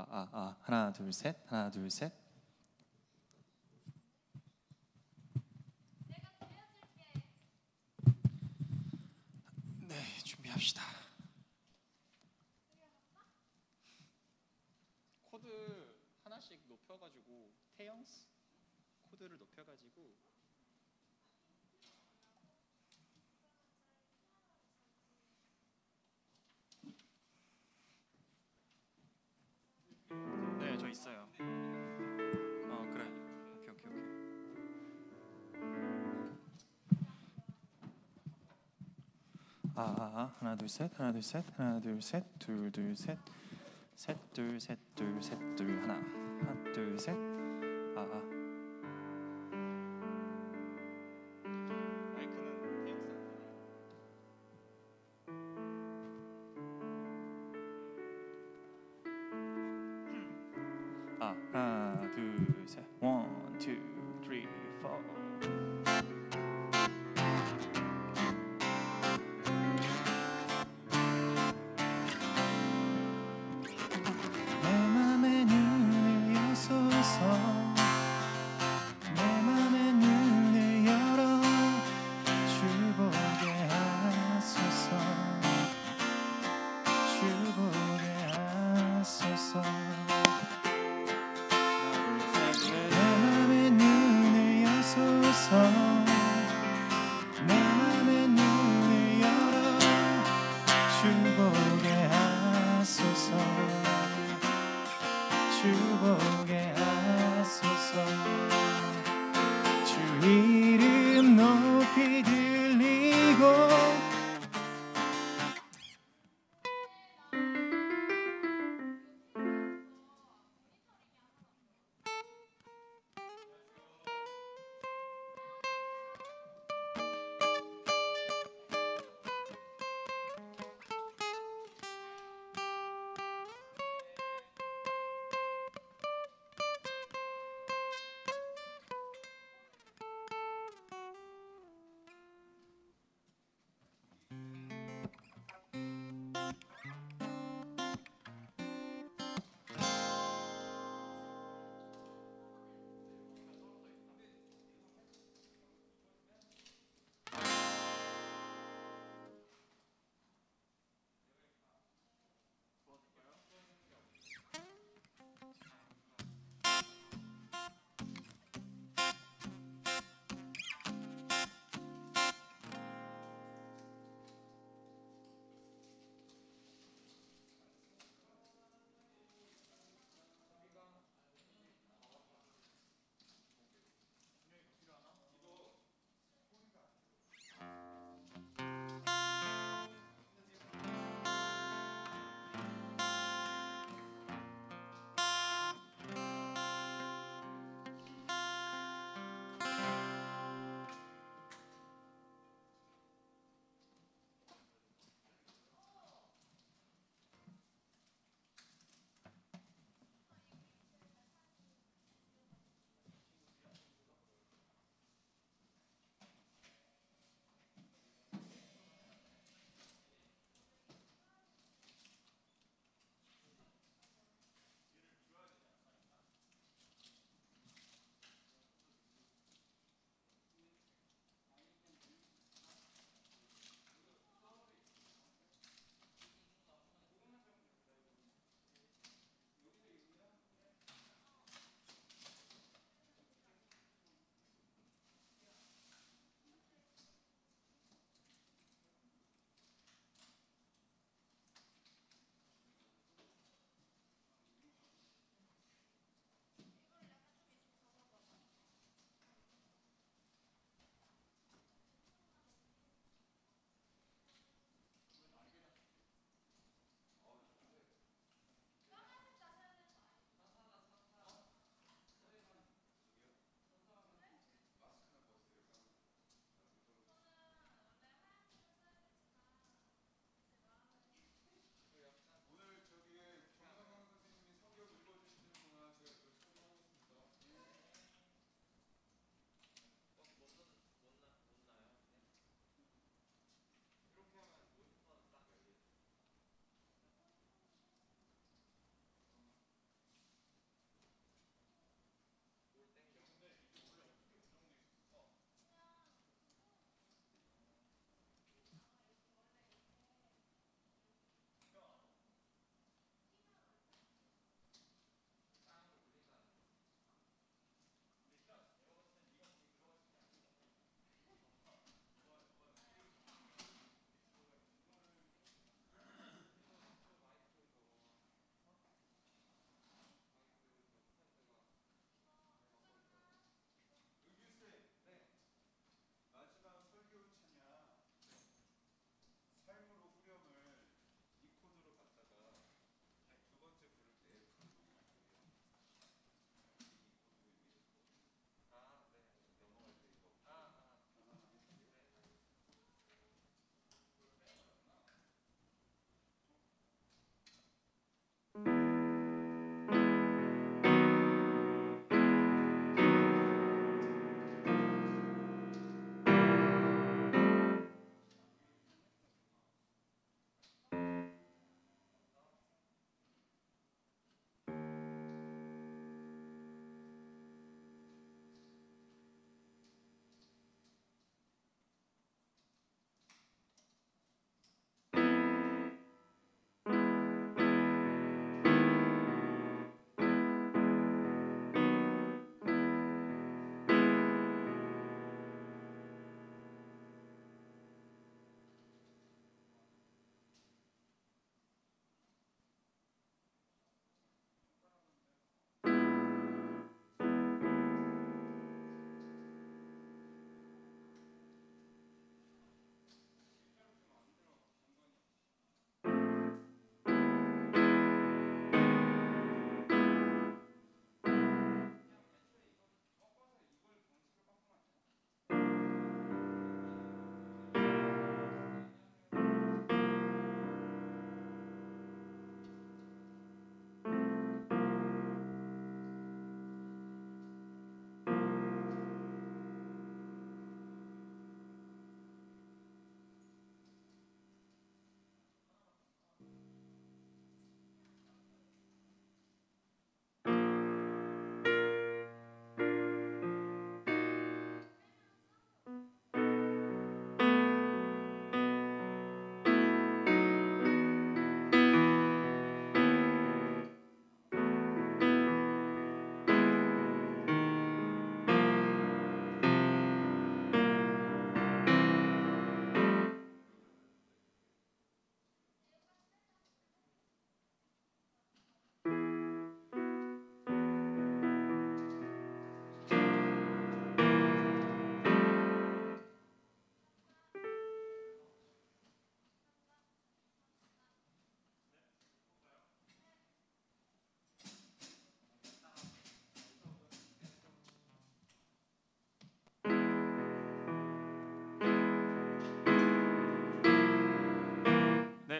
하나 둘 셋. 하나 둘 셋. 네, 준비합시다. 코드 하나씩 높여가지고 태영스 코드를 높여가지고 네, 저 있어요. 그래. 오케이. 하나 둘 셋. 하나 둘 셋. 하나 둘 셋. 둘 셋. 셋 둘 셋 둘 셋 둘 하나. 하나 둘 셋. 마이크는 태영스. 하나 둘 셋. 원, 투, 쓰리, 포. 내 맘의 눈을 여서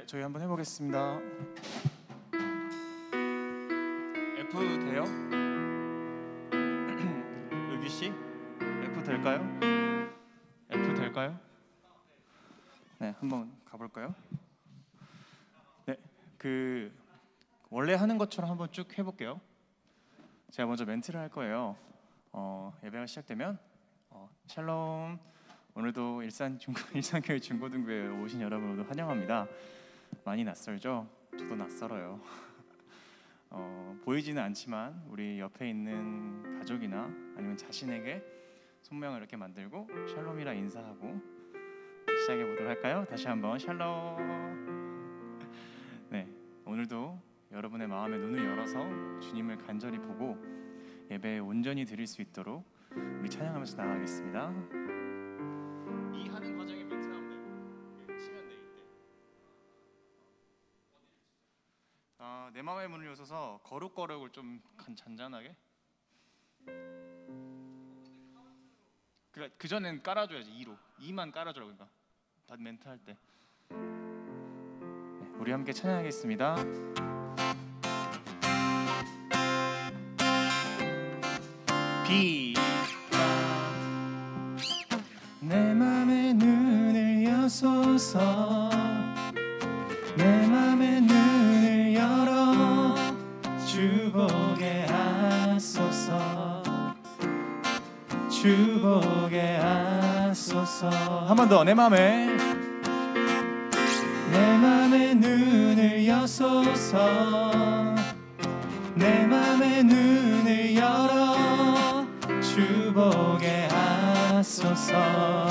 네, 저희 한번 해보겠습니다. F 돼요? 의기 씨, F 될까요? F 될까요? 네, 한번 가볼까요? 네, 원래 하는 것처럼 한번 쭉 해볼게요. 제가 먼저 멘트를 할 거예요. 예배가 시작되면 샬롬. 오늘도 일산교회 중고등부에 오신 여러분 모두 환영합니다. 많이 낯설죠? 저도 낯설어요. 보이지는 않지만 우리 옆에 있는 가족이나 아니면 자신에게 손명을 이렇게 만들고 샬롬이라 인사하고 시작해 보도록 할까요? 다시 한번 샬롬. 네, 오늘도 여러분의 마음의 눈을 열어서 주님을 간절히 보고 예배에 온전히 드릴 수 있도록 우리 찬양하면서 나아가겠습니다. 이 하는 과정에 멘트하면 되고 치면 돼 이때. 내 마음의 문을 여셔서 거룩거룩을 좀 잔잔하게. 그 전엔 깔아줘야지 2로 2만 깔아주라고. 그러니까 다 멘트 할 때. 네, 우리 함께 찬양하겠습니다. 비가 내 맘의 눈을 여소서. 내 맘의 눈을 열어 주 보게 하소서. 주 보게 하소서. 한 번 더. 내 맘의 눈을 여소서. 내 맘의 눈을 열어 주 보게 하소서.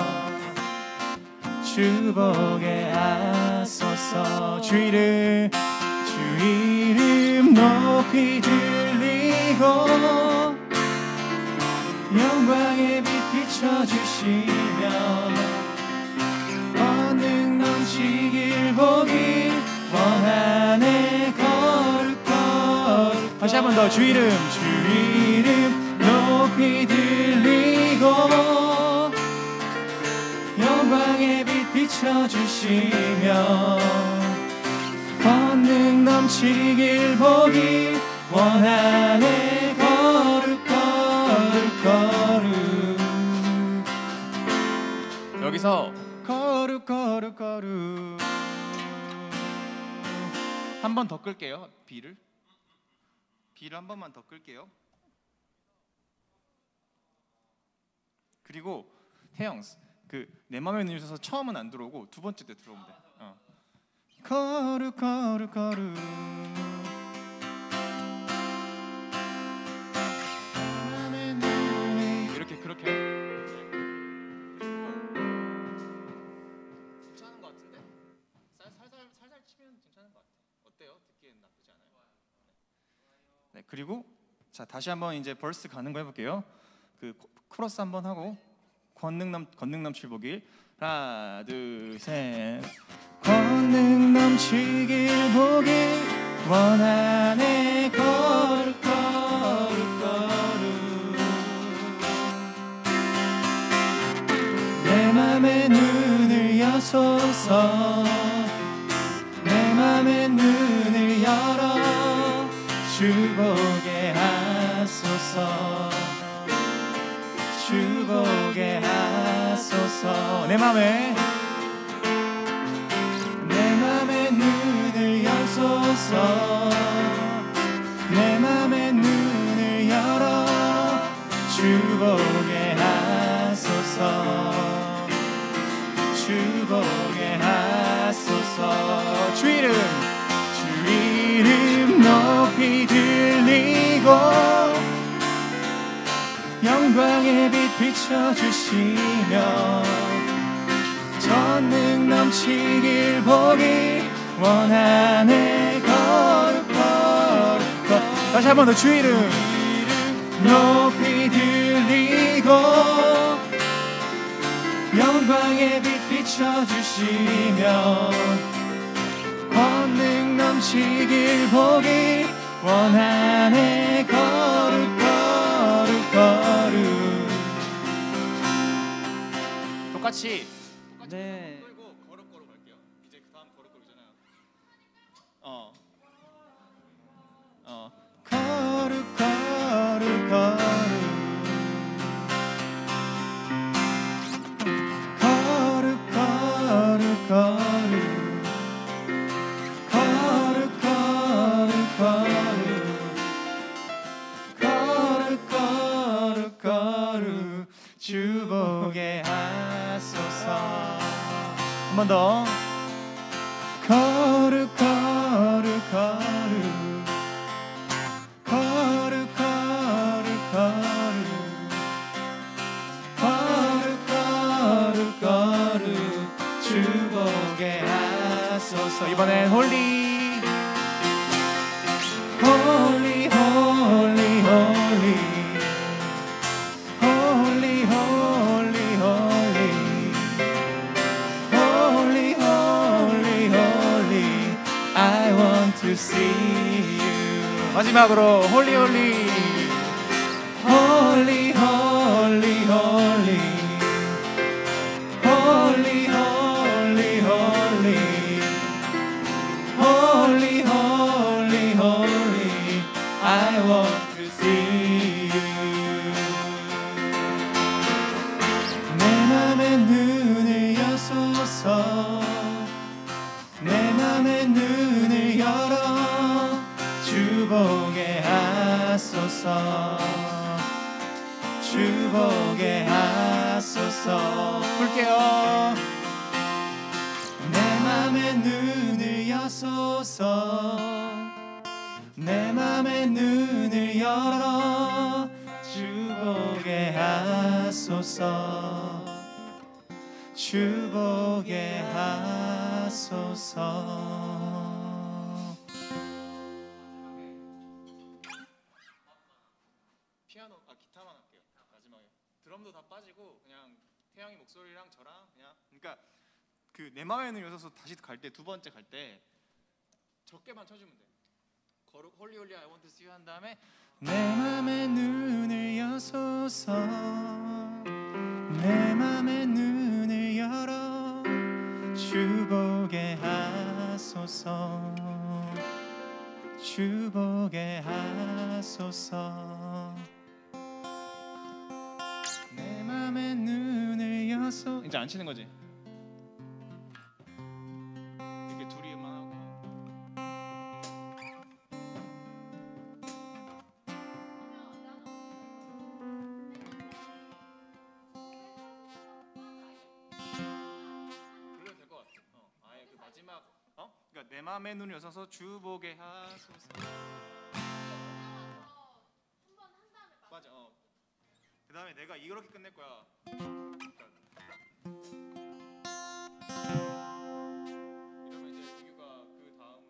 주 보게 하소서. 주 이름 높이 들리고 영광의 빛 비춰주시며 권능 넘치길 보길 원하네. 거룩 다시 한 번 더. 주 이름 높이 들리고 영광의 빛 비춰주시며 권능 넘치길 보길 원하네. 거룩 여기서 거룩 한 번 더 끌게요. 비를 한 번만 더 끌게요. 그리고 태영 내 맘에 눈이 있어서 처음은 안 들어오고 두 번째 때 들어오면 돼. 거룩 이렇게 그렇게 괜찮은 것 같은데? 살살 치면 괜찮은 것 같아. 어때요? 듣기엔 나쁘지 않아요? 네, 그리고 자 다시 한번 이제 벌스 가는 거 해볼게요. 코러스 한번 하고 권능 넘칠 보길. 하나 둘 셋. 권능 넘치길 보길 원하네. 거룩 내 맘의 눈을 여소서. 내 맘의 눈을 열어 주 보게 하소서. 주 보게 하소서. 내 맘의 눈을 여소서. 내 맘의 눈을 열어 주 보게 하소서. 주 보게 하소서. 주 이름 높이 들리고 영광의 빛 비춰주시며 권능 넘치길 보길 원하네. 거룩 다시 한 번 더. 주 이름 높이 들리고 영광의 빛 비춰주시며 권능 넘치길 보길 원하네. 거룩 똑같이 네. 끌고 거룩 갈게요. 이제 그 다음 거룩이잖아요. 거룩 거룩 거룩 거룩 거룩 거룩 거룩 거룩 거룩 거룩 주보게 하소서. 한 번 더. 거룩 거룩 거룩 거룩 거룩 거룩 거룩 거룩 주보게 하소서. 이번엔 홀리 홀리 홀리 홀리 홀리 홀리 홀리 홀리 홀리 I want to see you. 마지막으로 홀리 홀리 홀리 홀리 홀리 홀리 홀리 홀리 홀리 홀리 I want to see you. 내 맘의 눈을 여소서. 내 맘의 눈을 열어 주보게 하소서. 주보게 하소서. 볼게요. 내 맘의 눈을 여소서. 내 맘의 눈을 열어 주보게 하소서. 주보게 하소서. 피아노, 기타만 할게요. 마지막에 드럼도 다 빠지고 그냥 태영이 목소리랑 저랑 그냥, 그러니까 그 내 맘에 눈을 여서서 다시 갈 때, 두 번째 갈 때 적게만 쳐주면 돼. 거룩 홀리 홀리 I want to see you 한 다음에 내 맘의 눈을 여소서. 내 맘의 눈을 열어 주보게 하소서. 주보게 하소서. 내 맘의 눈을 여소. 이제 안 치는 거지? 이렇게 둘이만 하고. 그래도 될 것 같아. 아예 그 마지막. 그러니까 내 맘의 눈을 여서서 주보게 하소서. 맞아. 그 다음에 내가 이렇게 끝낼 거야. 이러면 이제 유규가 그 다음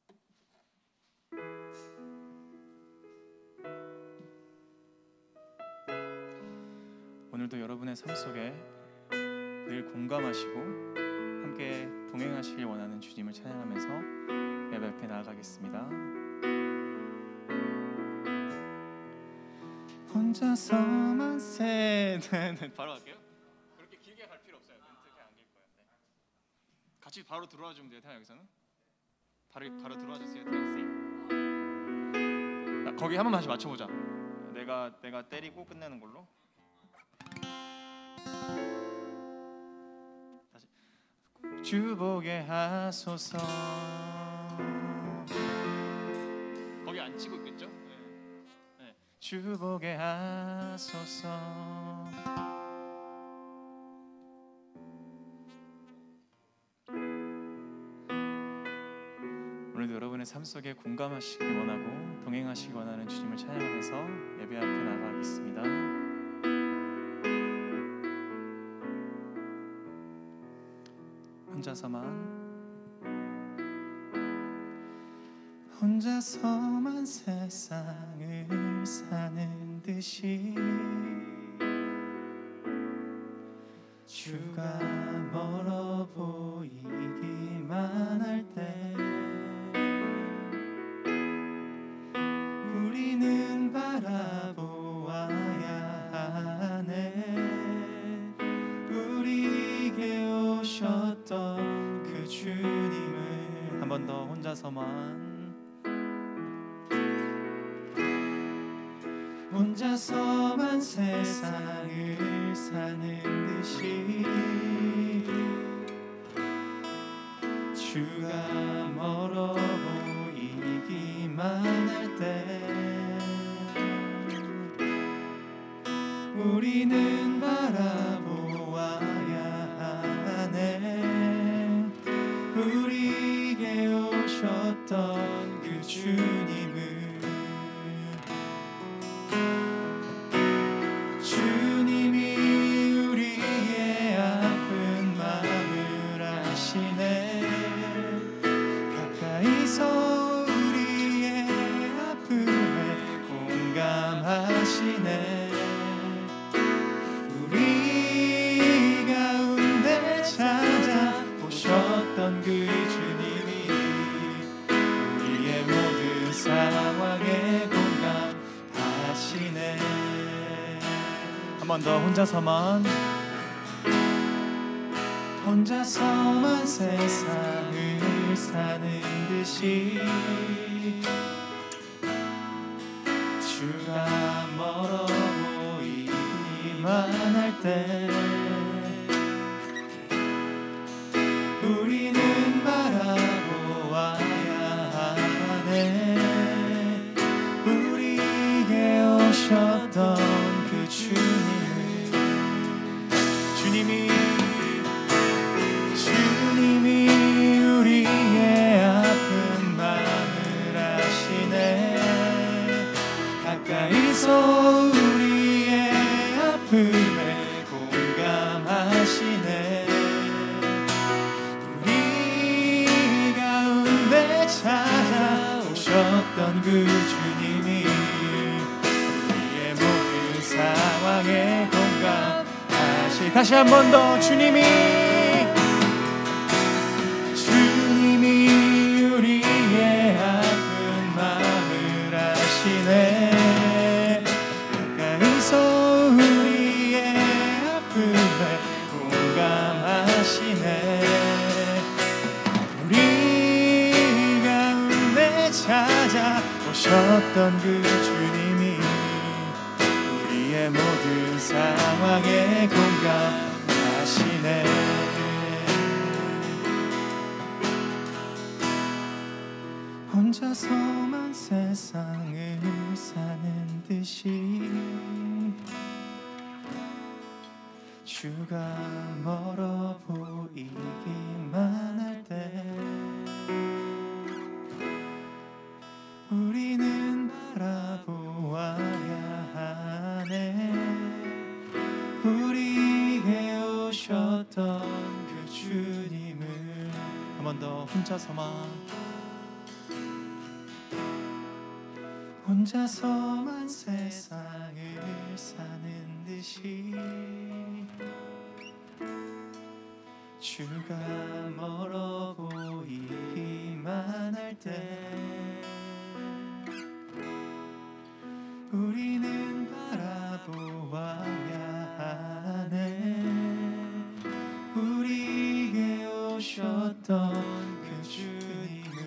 거기 쳐주면 돼. 오늘도 여러분의 삶 속에 늘 공감하시고 함께 동행하시길 원하는 주님을 찬양하면서 예배 앞에 나아가겠습니다. 혼자서만 바로 갈게요. 그렇게 길게 갈 필요 없어요. 멘트 그냥 안길 거예요. 네. 같이 바로 들어와 주면 돼요. 태양 여기서는 바로 들어와 주세요. 태양 씨. 거기 한번 다시 맞춰보자. 내가 때리고 끝내는 걸로. 다시 주보게 하소서. 거기 안 치고 있겠죠? 주보게 하소서. 오늘도 여러분의 삶 속에 공감하시길 원하고 동행하시길 원하는 주님을 찬양하면서 예배 앞에 나가겠습니다. 혼자서만 세상을 사는 듯이 주가 멀어 보이기만 할 때 우리는 바라보아야 하네. 우리에게 오셨던 그 주님을. 한 번 더. 혼자서만 혼자서만 세상을 사는 듯이 주가 멀어 보이기만 할 때 우리는 바라보아야 하네. 우리에게 오셨던 그 주님을, 주님이 우리의 아픈 마음을 아시네. 가까이서 우리의 아픔에 공감하시네. 우리 가운데 찾아오셨던 그 주님이 우리의 모든 상황에 공감하시네. 한 번 더. 혼자서만 세상을 사는 듯이 주가 멀어 보이기만 할 때 우리는 바라보아야 하네. 우리에게 오셨던 그 주님을, 주님이 우리의 아픈 마음을 아시네. 가까이서 우리의 아픔에 공감하시네. 우리 가운데 찾아오셨던 그 주님이 우리의 모든 상황에 공감하시. 다시 한 번 더. 주님이 우리의 아픈 마음을 아시네. 가까이서 우리의 아픔에 공감하시네. 우리 가운데 찾아오셨던 그 주님이 우리의 모든 상황에 공감하시네. 혼자서만 세상을 사는 듯이 주가 멀어 보이기만 할 때 우리는 바라보아야 하네. 우리에게 오셨던 그 주님을. 한 번 더. 혼자서만 세상을 사는 듯이 주가 멀어 보이기만 할 때 우리는 바라보아야 하네. 우리에게 오셨던 그 주님을.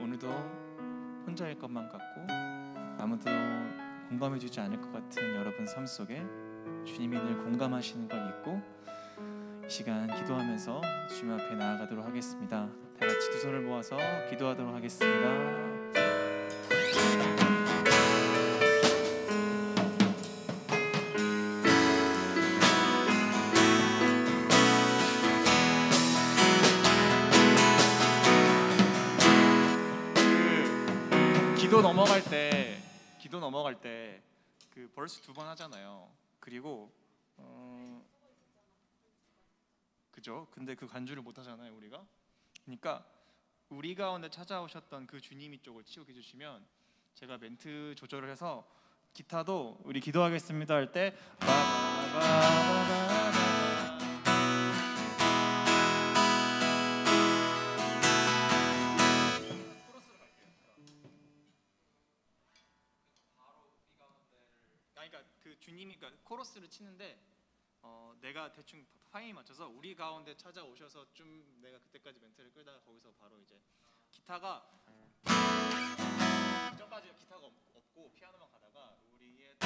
오늘도 혼자일 것만 같고 아무도 공감해주지 않을 것 같은 여러분 삶 속에 주님이 늘 공감하시는 걸 믿고 이 시간 기도하면서 주님 앞에 나아가도록 하겠습니다. 다 같이 두 손을 모아서 기도하도록 하겠습니다. 기도 넘어갈 때 그 벌스 2번 하잖아요. 그리고 그죠? 근데 그 간주를 못 하잖아요, 우리가. 그러니까 우리 가운데 찾아오셨던 그 주님이 쪽을 치고 해주시면 제가 멘트 조절을 해서 기타도 우리 기도하겠습니다 할 때 그러니까 그 주님이 그러니까 코러스를 치는데 내가 대충 타이밍 맞춰서 우리 가운데 찾아오셔서 좀 내가 그때까지 멘트를 끌다가 거기서 바로 이제 기타가 전까지 기타가 없고 피아노만 가다가 우리의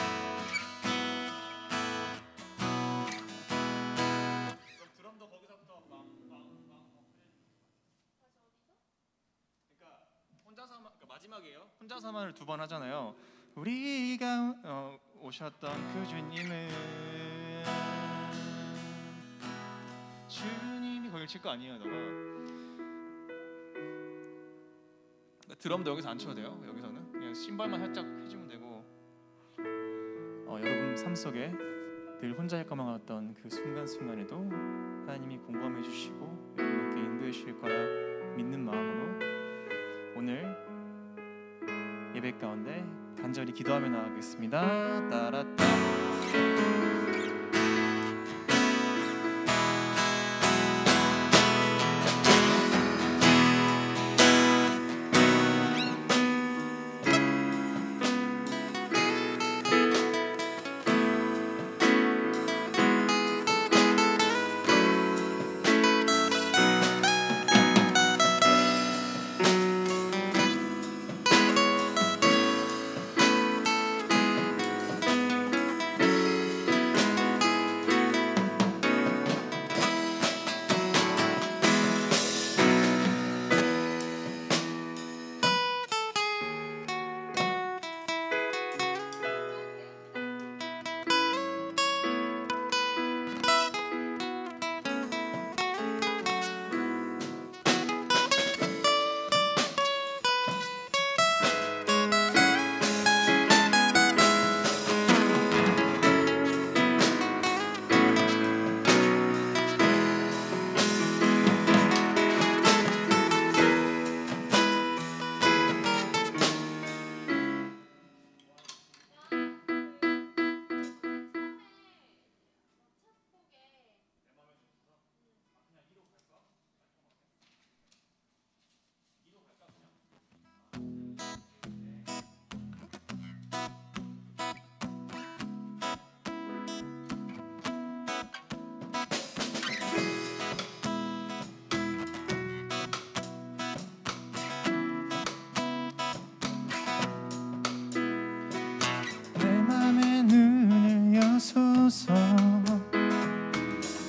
그럼 드럼도 거기서부터 빵빵빵. 그러니까 혼자서만, 그러니까 마지막이에요. 혼자서만을 두 번 하잖아요. 우리가 오셨던 그 주님이 거길 칠 거 아니에요, 너가. 드럼도 여기서 안 쳐도 돼요. 여기서는 그냥 심벌만 살짝 해주면 되고. 여러분 삶 속에 늘 혼자일 것만 같던 그 순간순간에도 하나님이 공감해 주시고 여러분께 인도해 주실 거라 믿는 마음으로 오늘 예배 가운데 간절히 기도하며 나가겠습니다. 따라따.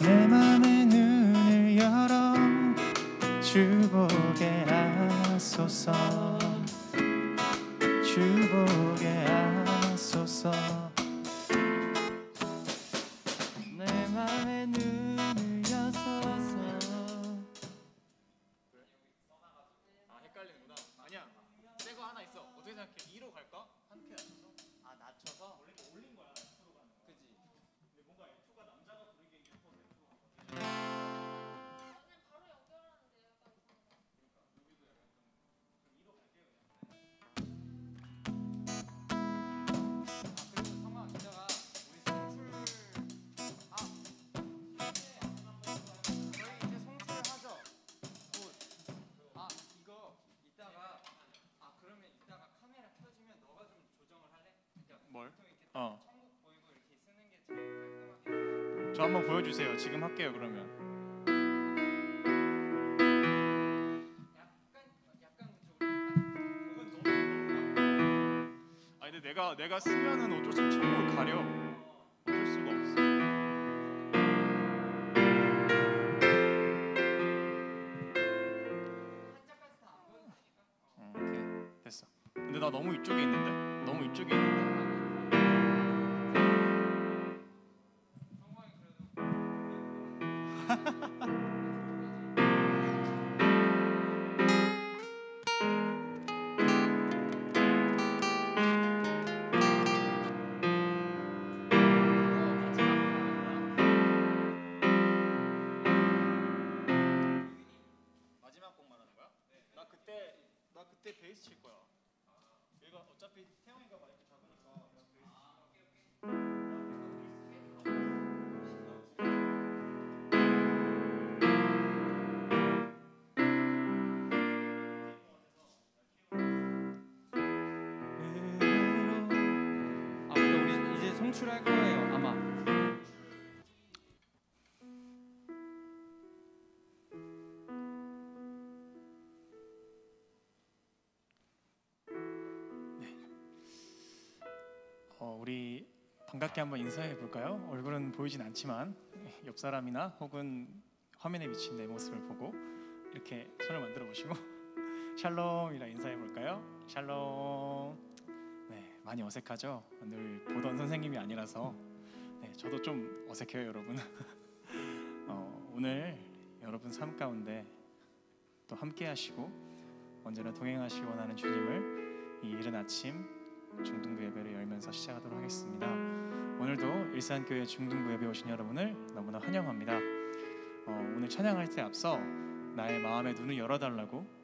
내 맘의 눈을 열어 주 보게 하소서. 주 보게 하소서. 내 맘의 눈을 여소서. 헷갈리는구나. 아니야, 새거 하나 있어. 어떻게 생각해? 2로 갈까? 한 개 낮춰서? 낮춰서? 원래 올린 거야. F로 가는 거. 그지? 근데 뭔가 F가 남자가 부르기엔 예뻐서 F로 간 거지. 그냥 바로 연결하는데 약간 이상하다. 그러니까 여기도 약간 좀 2로 갈게요 그냥. 그리고 성아 이따가 우리 송출 저희 이제 송출하죠. 곧. 이거 이따가 그러면 이따가 카메라 켜지면 너가 좀 조정을 할래? 그러니까 뭘? 천국 보이고 이렇게 쓰는 게 제일 깔끔하게. 저 한번 보여주세요. 지금 할게요 그러면. 약간 그쪽으로. 근데 내가 쓰면은 어쩔 수 없이 천국을 가려. 어쩔 수가 없어. 한자까지 다 안 보여도 되니까. 오케이 됐어. 근데 나 너무 이쪽에 있는데. 성광이 그래도. 마지막 곡 말하는 거야? 나 그때 베이스 칠 거야. 얘가 어차피 태영이가 마이크 잡으니까 내가 베이스. 근데 우리 이제 송출할 거예요 아마. 우리 반갑게 한번 인사해 볼까요? 얼굴은 보이진 않지만 옆 사람이나 혹은 화면에 비친 내 모습을 보고 이렇게 손을 만들어 보시고 샬롬이라 인사해 볼까요? 샬롬. 네, 많이 어색하죠? 늘 보던 선생님이 아니라서 네, 저도 좀 어색해요, 여러분. 오늘 여러분 삶 가운데 또 함께 하시고 언제나 동행하시기 원하는 주님을 이 이른 아침 중등부 예배를 열면서 시작하도록 하겠습니다. 오늘도 일산교회 중등부 예배 오신 여러분을 너무나 환영합니다. 오늘 찬양할 때 앞서 나의 마음의 눈을 열어달라고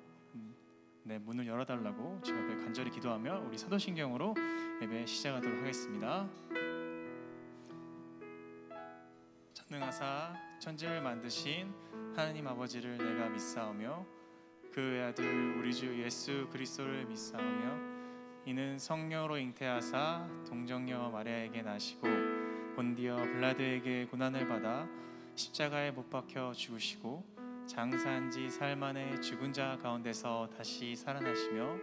내 문을 열어달라고 주님 앞에 간절히 기도하며 우리 사도신경으로 예배 시작하도록 하겠습니다. 전능하사 천지를 만드신 하나님 아버지를 내가 믿사오며 그 외아들 우리 주 예수 그리스도를 믿사오며 이는 성령으로 잉태하사 동정녀 마리아에게 나시고 본디어 빌라도에게 고난을 받아 십자가에 못 박혀 죽으시고 장사한 지 사흘 만에 죽은 자 가운데서 다시 살아나시며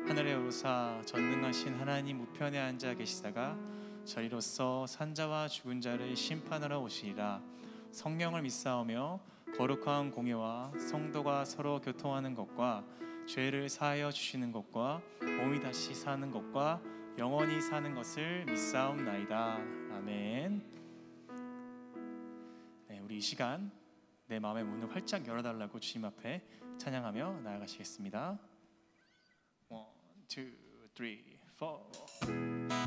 하늘에 오르사 전능하신 하나님 우편에 앉아 계시다가 저리로서 산자와 죽은 자를 심판하러 오시리라. 성령을 믿사오며 거룩한 공예와 성도가 서로 교통하는 것과 죄를 사하여 주시는 것과 몸이 다시 사는 것과 영원히 사는 것을 믿사옵나이다. 아멘. 네, 우리 이 시간 내 마음의 문을 활짝 열어달라고 주님 앞에 찬양하며 나아가시겠습니다. 1, 2, 3, 4.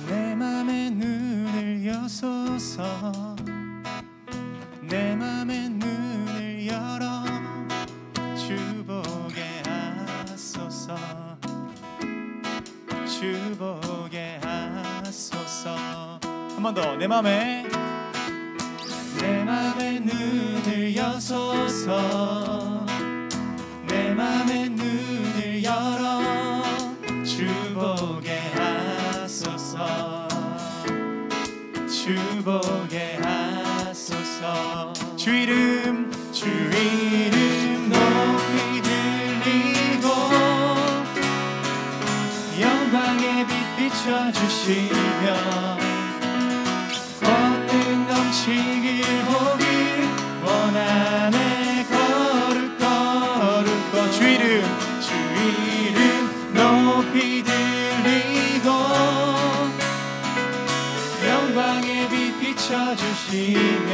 내 맘의 눈을 여소서 내 맘의 눈을 열어 주 보게 하소서 주 보게 하소서. 한 번 더. 내 맘의 눈을 여소서 내 맘의 눈을 열어 주 보게 하소서 주 보게 하소서. 주 이름 높이 들리고 영광의 빛 비춰주시며 권능 넘치길 보길 원하네. 거룩 주 이름 높이 들리고 영광의 빛 비춰주시며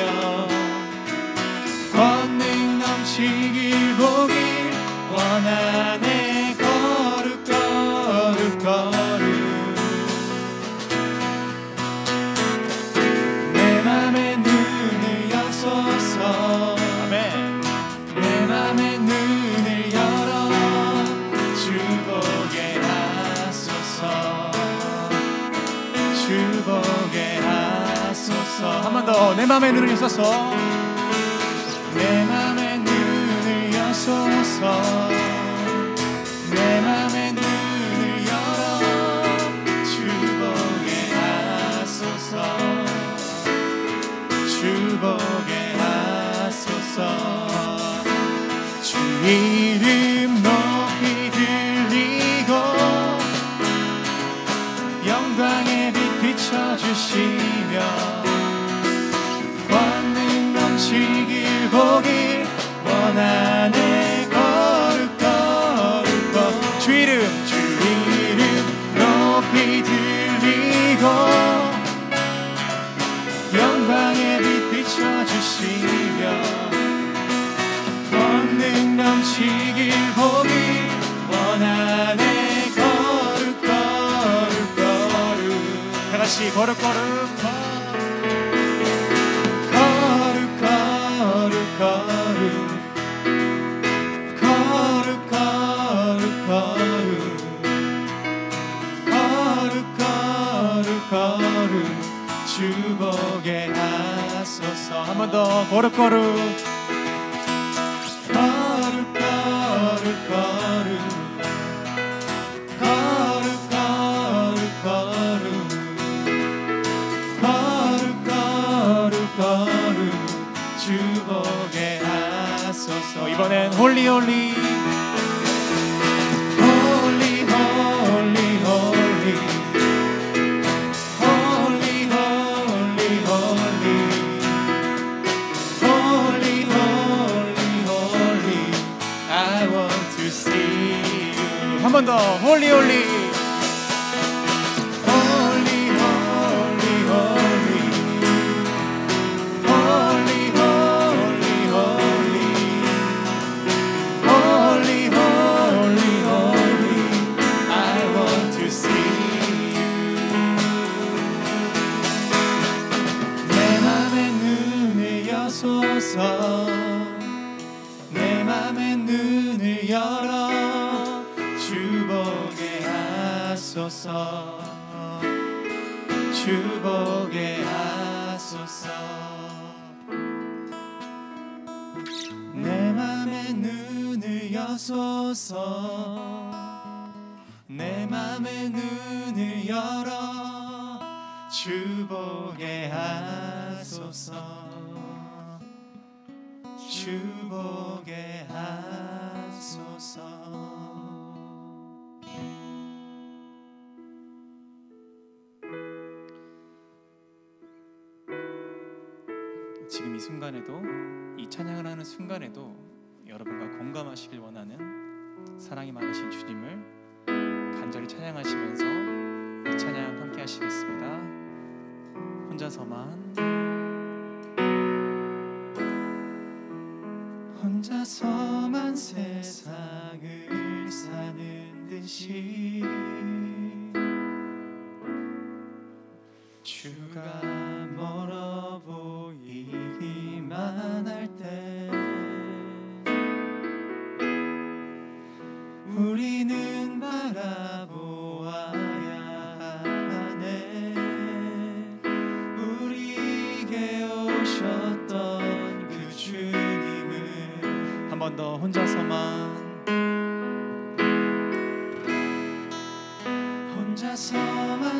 권능 넘치길 보길 원하네. 거룩 내 맘의 눈을 여소서 아멘. 내 맘의 눈을 열어 주 보게 하소서 주 보게 하소서. 한 번 더. 내 맘의 눈을 여소서 내 맘의 눈을 여소서 내 맘의 눈을 열어 주 보게 하소서 주 보게 하소서. 주 이름 높이 들리고 영광의 빛 비춰주시며 권능 넘치길 보길 원하네. 거룩 주 이름 높이 들리고 영광의 빛 비춰주시며 권능 넘치길 보길 원하네. 거룩 다같이 거룩 주 보게 하소서. 한 번 더. 거룩 주 보게 하소서. 이번엔 홀리 홀리 홀리 홀리 홀리 홀리 홀리 홀리 홀리 홀리 I want to see you 한 번 더 홀리 홀리 내 맘의 눈을 열어 주 보게 하소서 주 보게 하소서 내 맘의 눈을 여소서 내 맘의 눈을 열어 주 보게 하소서 주 보게 하소서 지금 이 순간에도 이 찬양을 하는 순간에도 여러분과 공감하시길 원하는 사랑이 많으신 주님을 간절히 찬양하시면서 이 찬양 함께 하시겠습니다. 혼자서만 세상을 사는 듯이 주가 멀어 보이기만 할 때 우리는 바라보아야 하네 우리에게 오셨던 그 주님을 한 번 더 혼자서만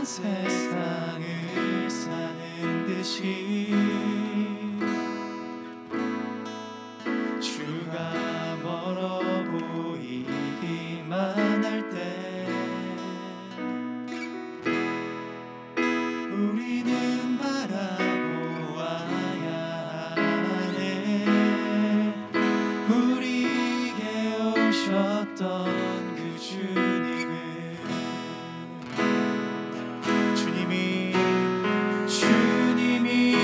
세상을 사는 듯이 주가 멀어 보이기만 할 때 우리는 바라보아야 하네 우리에게 오셨던 그 주님을 주님이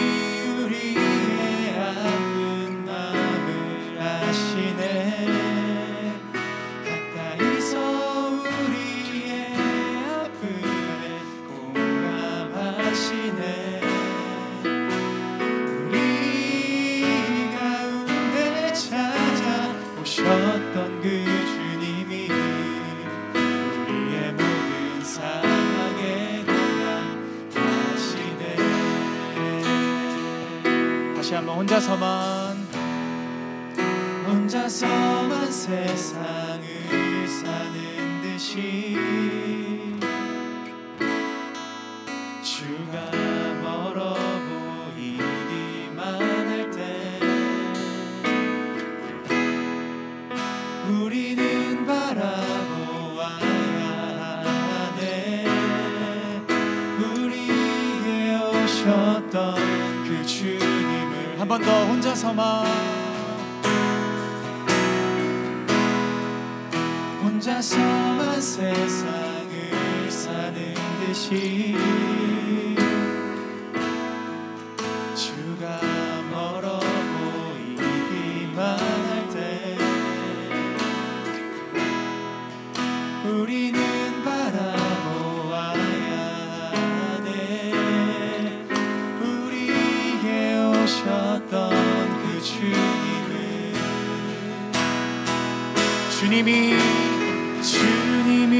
우리의 아픈 마음을 아시네 가까이서 우리의 아픔에 공감하시네 우리 가운데 찾아오셨던 그 주님이 우리의 모든 상황에 공감하시네 다시 한번 혼자서만 세상을 사는 듯이 주가 멀어 보이기만 할 때 우리는 바라보아야 하네 우리에게 오셨던 그 주님을 한 번 더 혼자서만 세상을 사는 듯이 주가 멀어 보이기만 할 때 우리는 바라보아야 하네 우리에게 오셨던 그 주님을 주님이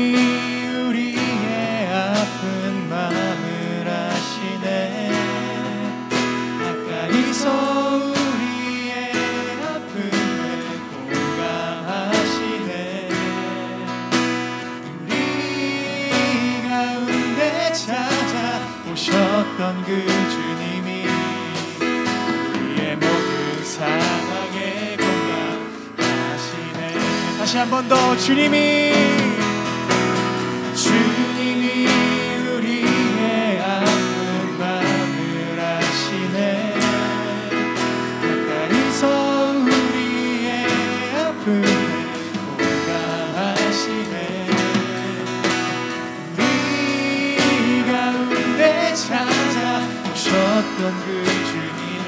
우리의 아픈 마음을 아시네 가까이서 우리의 아픔을 공감하시네 우리 가운데 찾아오셨던 그 주님이 우리의 모든 상황에 공감하시네 다시 한 번 더 주님이 우리의 아픈 마음을 아시네. 가까이서 우리의 아픔에 공감하시네. 우리 가운데 찾아오셨던 그 주님이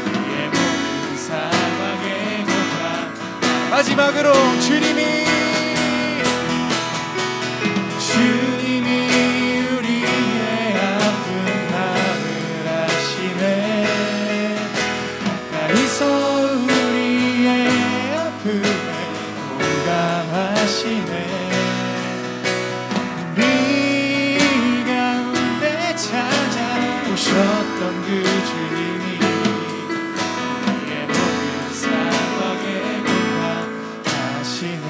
우리의 모든 상황에 공감. 마지막으로 주님이 우리의 아픈 마음을 아시네. 가까이서 우리의 아픔에 공감하시네. 우리 가운데 찾아오셨던 그 주님이 우리의 모든 상황에 공감하시네.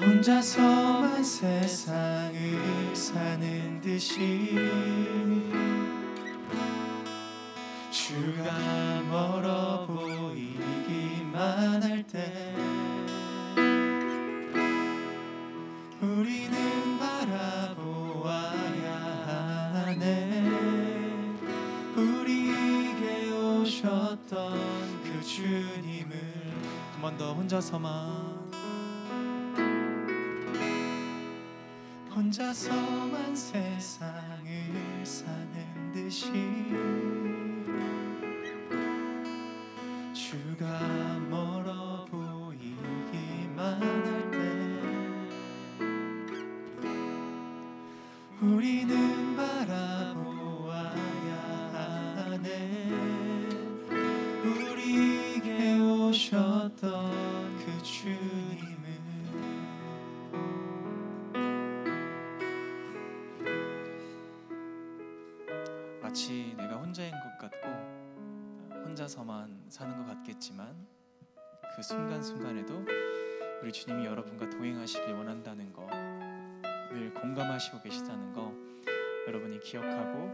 혼자서만 세상을 사는 듯이 주가 멀어 보이기만 할 때 우리는 바라보아야 하네. 우리에게 오셨던 그 주님을 한 번 더 혼자서만 세상을 사는 듯이 주가 멀어 보이기만 할 때 우리는 바라보아야 하네. 우리에게 오셨던 그 주님을. 마치 내가 혼자인 것 같고 혼자서만 사는 것 같겠지만 그 순간순간에도 우리 주님이 여러분과 동행하시길 원한다는 거, 늘 공감하시고 계시다는 거 여러분이 기억하고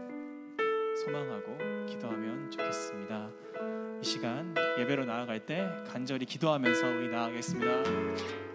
소망하고 기도하면 좋겠습니다. 이 시간 예배로 나아갈 때 간절히 기도하면서 우리 나아가겠습니다.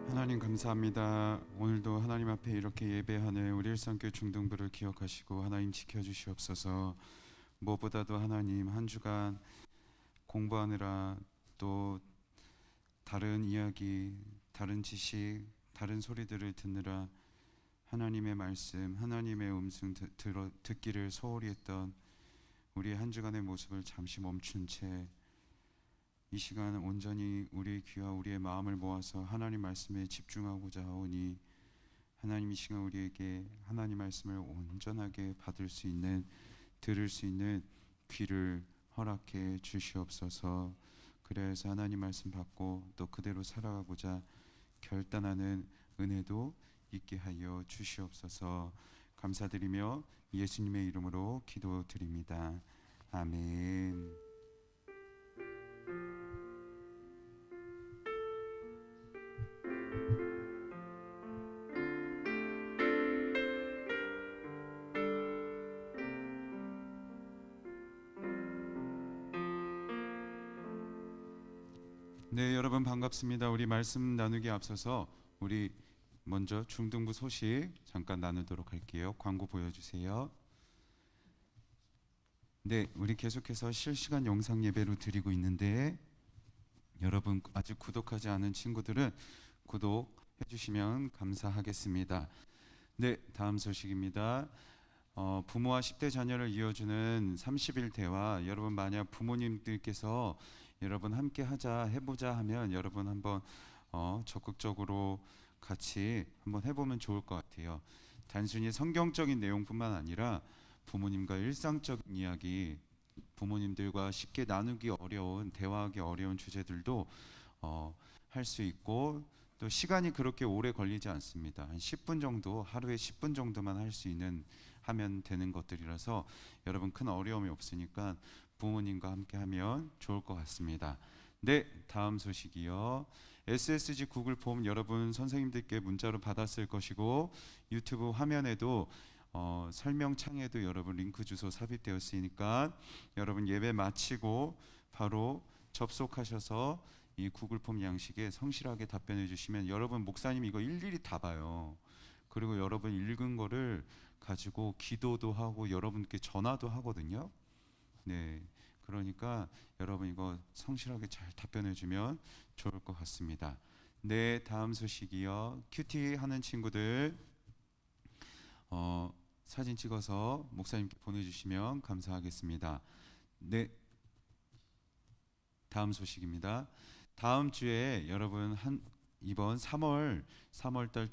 하나님 감사합니다. 오늘도 하나님 앞에 이렇게 예배하는 우리 일성교회 중등부를 기억하시고 하나님 지켜주시옵소서. 무엇보다도 하나님 한 주간 공부하느라 또 다른 이야기, 다른 지식, 다른 소리들을 듣느라 하나님의 말씀, 하나님의 음성 듣기를 소홀히 했던 우리의 한 주간의 모습을 잠시 멈춘 채 이 시간 온전히 우리의 귀와 우리의 마음을 모아서 하나님 말씀에 집중하고자 하오니 하나님 이 시간 우리에게 하나님 말씀을 온전하게 받을 수 있는, 들을 수 있는 귀를 허락해 주시옵소서. 그래서 하나님 말씀 받고 또 그대로 살아가고자 결단하는 은혜도 있게 하여 주시옵소서. 감사드리며 예수님의 이름으로 기도드립니다. 아멘. 네, 여러분 반갑습니다. 우리 말씀 나누기 앞서서 우리 먼저 중등부 소식 잠깐 나누도록 할게요. 광고 보여주세요. 네, 우리 계속해서 실시간 영상 예배로 드리고 있는데 여러분 아직 구독하지 않은 친구들은 구독해 주시면 감사하겠습니다. 네, 다음 소식입니다. 부모와 10대 자녀를 이어주는 30일 대화. 여러분 만약 부모님들께서 여러분 함께 하자 해보자 하면 여러분 한번 적극적으로 같이 한번 해보면 좋을 것 같아요. 단순히 성경적인 내용뿐만 아니라 부모님과 일상적인 이야기, 부모님들과 쉽게 나누기 어려운, 대화하기 어려운 주제들도 할 수 있고, 또 시간이 그렇게 오래 걸리지 않습니다. 한 10분 정도, 하루에 10분 정도만 할 수 있는 하면 되는 것들이라서 여러분 큰 어려움이 없으니까 부모님과 함께 하면 좋을 것 같습니다. 네, 다음 소식이요. SSG 구글 폼 여러분 선생님들께 문자로 받았을 것이고, 유튜브 화면에도 설명창에도 여러분 링크 주소 삽입되어 있으니까 여러분 예배 마치고 바로 접속하셔서 이 구글 폼 양식에 성실하게 답변해 주시면 여러분 목사님 이거 일일이 다 봐요. 그리고 여러분 읽은 거를 가지고 기도도 하고 여러분께 전화도 하거든요. 네, 그러니까 여러분 이거 성실하게 잘 답변해 주면 좋을 것 같습니다. 네, 다음 소식이요. 큐티 하는 친구들 사진 찍어서 목사님께 보내주시면 감사하겠습니다. 네, 다음 소식입니다. 다음 주에 여러분 이번 3월 달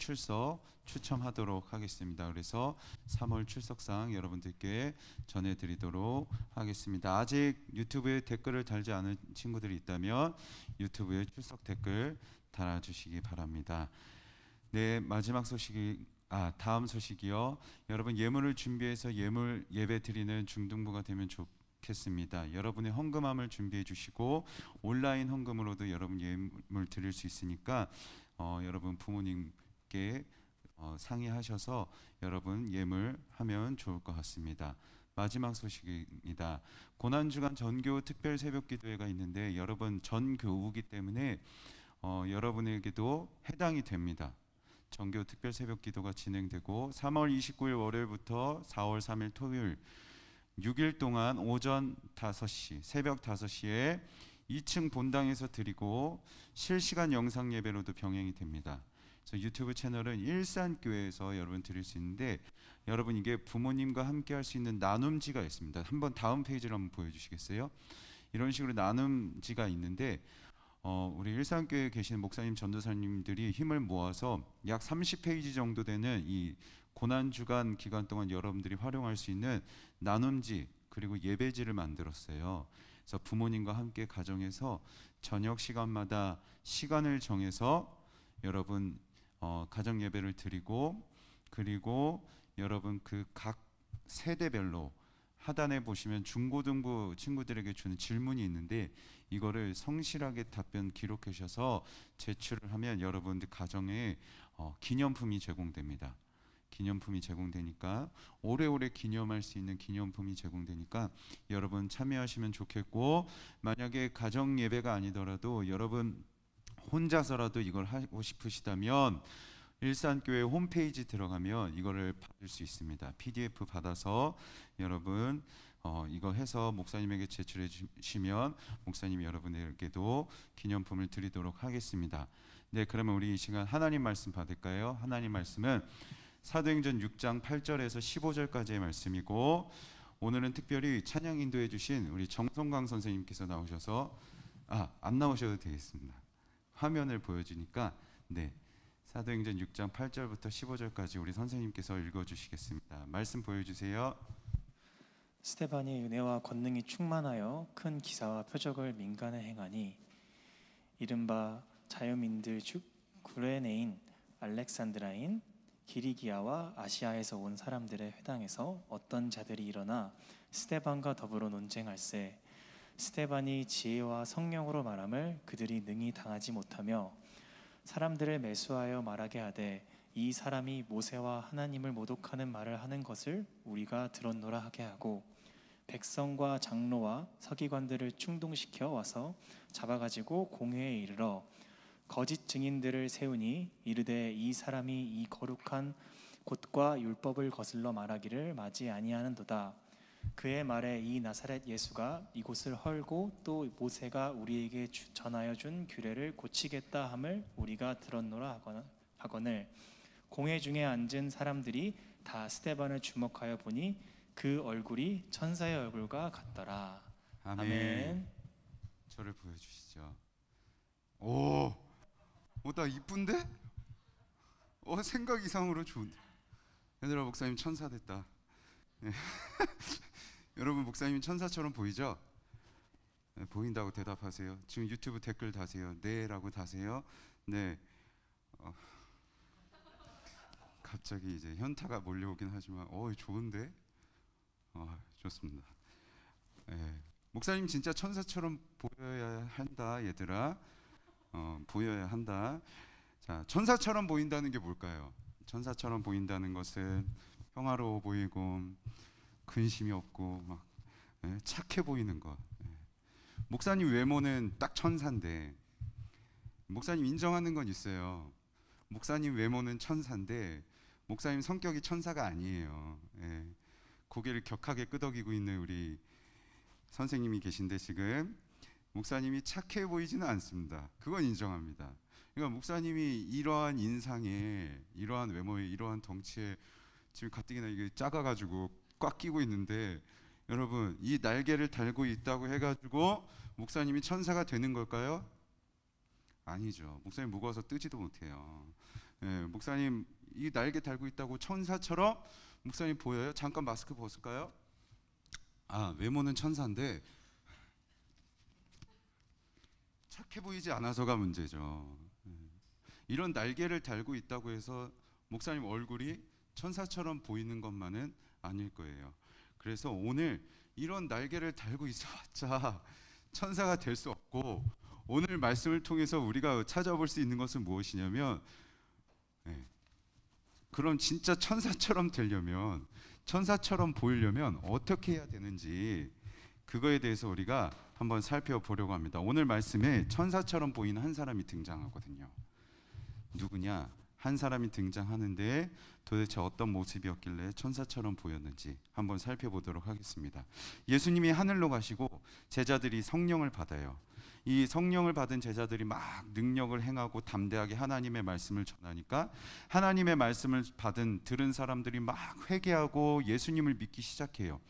추첨하도록 하겠습니다. 그래서 3월 출석상 여러분들께 전해드리도록 하겠습니다. 아직 유튜브에 댓글을 달지 않은 친구들이 있다면 유튜브에 출석 댓글 달아주시기 바랍니다. 네, 마지막 소식이 다음 소식이요. 여러분 예물을 준비해서 예배 드리는 중등부가 되면 좋겠습니다. 여러분의 헌금함을 준비해 주시고 온라인 헌금으로도 여러분 예물 드릴 수 있으니까 여러분 부모님께 상의하셔서 여러분 예물 하면 좋을 것 같습니다. 마지막 소식입니다. 고난주간 전교 특별 새벽 기도회가 있는데 여러분 전교우기 때문에 여러분에게도 해당이 됩니다. 전교 특별 새벽 기도가 진행되고 3월 29일 월요일부터 4월 3일 토요일 6일 동안 오전 5시, 새벽 5시에 2층 본당에서 드리고 실시간 영상 예배로도 병행이 됩니다. 그래서 유튜브 채널은 일산교회에서 여러분 드릴 수 있는데 여러분 이게 부모님과 함께 할 수 있는 나눔지가 있습니다. 한번 다음 페이지를 한번 보여주시겠어요? 이런 식으로 나눔지가 있는데 우리 일산교회에 계신 목사님 전도사님들이 힘을 모아서 약 30페이지 정도 되는 이 고난주간 기간 동안 여러분들이 활용할 수 있는 나눔지 그리고 예배지를 만들었어요. 그래서 부모님과 함께 가정에서 저녁 시간마다 시간을 정해서 여러분 가정 예배를 드리고, 그리고 여러분 그 각 세대별로 하단에 보시면 중고등부 친구들에게 주는 질문이 있는데 이거를 성실하게 답변 기록하셔서 제출을 하면 여러분들 가정에 기념품이 제공됩니다. 기념품이 제공되니까 오래오래 기념할 수 있는 기념품이 제공되니까 여러분 참여하시면 좋겠고, 만약에 가정 예배가 아니더라도 여러분 혼자서라도 이걸 하고 싶으시다면 일산교회 홈페이지 들어가면 이거를 받을 수 있습니다. PDF 받아서 여러분 이거 해서 목사님에게 제출해 주시면 목사님이 여러분에게도 기념품을 드리도록 하겠습니다. 네, 그러면 우리 이 시간 하나님 말씀 받을까요? 하나님 말씀은 사도행전 6장 8절에서 15절까지의 말씀이고, 오늘은 특별히 찬양 인도해 주신 우리 정성광 선생님께서 나오셔서 안 나오셔도 되겠습니다. 화면을 보여주니까 네, 사도행전 6장 8절부터 15절까지 우리 선생님께서 읽어주시겠습니다. 말씀 보여주세요. 스데반이 은혜와 권능이 충만하여 큰 기사와 표적을 민간에 행하니 이른바 자유민들 중 구레네인, 알렉산드라인, 기리기아와 아시아에서 온 사람들의 회당에서 어떤 자들이 일어나 스데반과 더불어 논쟁할세. 스데반이 지혜와 성령으로 말함을 그들이 능히 당하지 못하며 사람들을 매수하여 말하게 하되 이 사람이 모세와 하나님을 모독하는 말을 하는 것을 우리가 들었노라 하게 하고 백성과 장로와 서기관들을 충동시켜 와서 잡아가지고 공회에 이르러 거짓 증인들을 세우니 이르되 이 사람이 이 거룩한 곳과 율법을 거슬러 말하기를 마지 아니하는도다. 그의 말에 이 나사렛 예수가 이곳을 헐고 또 모세가 우리에게 전하여 준 규례를 고치겠다 함을 우리가 들었노라 하거늘 공회 중에 앉은 사람들이 다 스데반을 주목하여 보니 그 얼굴이 천사의 얼굴과 같더라. 아멘. 아멘. 저를 보여주시죠. 오, 나 이쁜데? 생각 이상으로 좋은데. 얘들아, 목사님 천사 됐다. 네. 여러분, 목사님 천사처럼 보이죠? 네, 보인다고 대답하세요. 지금 유튜브 댓글 다세요. 네라고 다세요. 네. 갑자기 이제 현타가 몰려오긴 하지만 좋은데? 좋습니다. 네. 목사님 진짜 천사처럼 보여야 한다, 얘들아. 보여야 한다. 자, 천사처럼 보인다는 게 뭘까요? 천사처럼 보인다는 것은 평화로워 보이고 근심이 없고 막 착해 보이는 것. 목사님 외모는 딱 천사인데, 목사님 인정하는 건 있어요. 목사님 외모는 천사인데 목사님 성격이 천사가 아니에요. 고개를 격하게 끄덕이고 있는 우리 선생님이 계신데 지금 목사님이 착해 보이지는 않습니다. 그건 인정합니다. 그러니까 목사님이 이러한 인상에, 이러한 외모에, 이러한 덩치에 지금 가뜩이나 이게 작아가지고 꽉 끼고 있는데, 여러분, 이 날개를 달고 있다고 해가지고 목사님이 천사가 되는 걸까요? 아니죠. 목사님 무거워서 뜨지도 못해요. 목사님 이 날개 달고 있다고 천사처럼 목사님 보여요? 잠깐 마스크 벗을까요? 외모는 천사인데 착해 보이지 않아서가 문제죠. 이런 날개를 달고 있다고 해서 목사님 얼굴이 천사처럼 보이는 것만은 아닐 거예요. 그래서 오늘 이런 날개를 달고 있어봤자 천사가 될 수 없고, 오늘 말씀을 통해서 우리가 찾아볼 수 있는 것은 무엇이냐면, 그럼 진짜 천사처럼 되려면, 천사처럼 보이려면 어떻게 해야 되는지, 그거에 대해서 우리가 한번 살펴보려고 합니다. 오늘 말씀에 천사처럼 보이는 한 사람이 등장하거든요. 누구냐? 한 사람이 등장하는데 도대체 어떤 모습이었길래 천사처럼 보였는지 한번 살펴보도록 하겠습니다. 예수님이 하늘로 가시고 제자들이 성령을 받아요. 이 성령을 받은 제자들이 막 능력을 행하고 담대하게 하나님의 말씀을 전하니까 하나님의 말씀을 들은 사람들이 막 회개하고 예수님을 믿기 시작해요.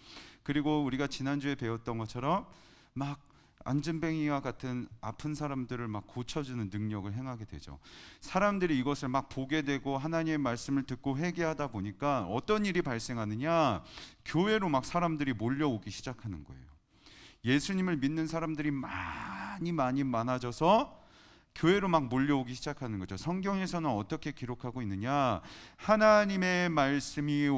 그리고 우리가 지난주에 배웠던 것처럼 막 안진뱅이와 같은 아픈 사람들을 막 고쳐주는 능력을 행하게 되죠. 사람들이 이것을 막 보게 되고 하나님의 말씀을 듣고 회개하다 보니까 어떤 일이 발생하느냐, 교회로 막 사람들이 몰려오기 시작하는 거예요. 예수님을 믿는 사람들이 많이 많아져서 교회로 막 몰려오기 시작하는 거죠. 성경에서는 어떻게 기록하고 있느냐, 하나님의 말씀이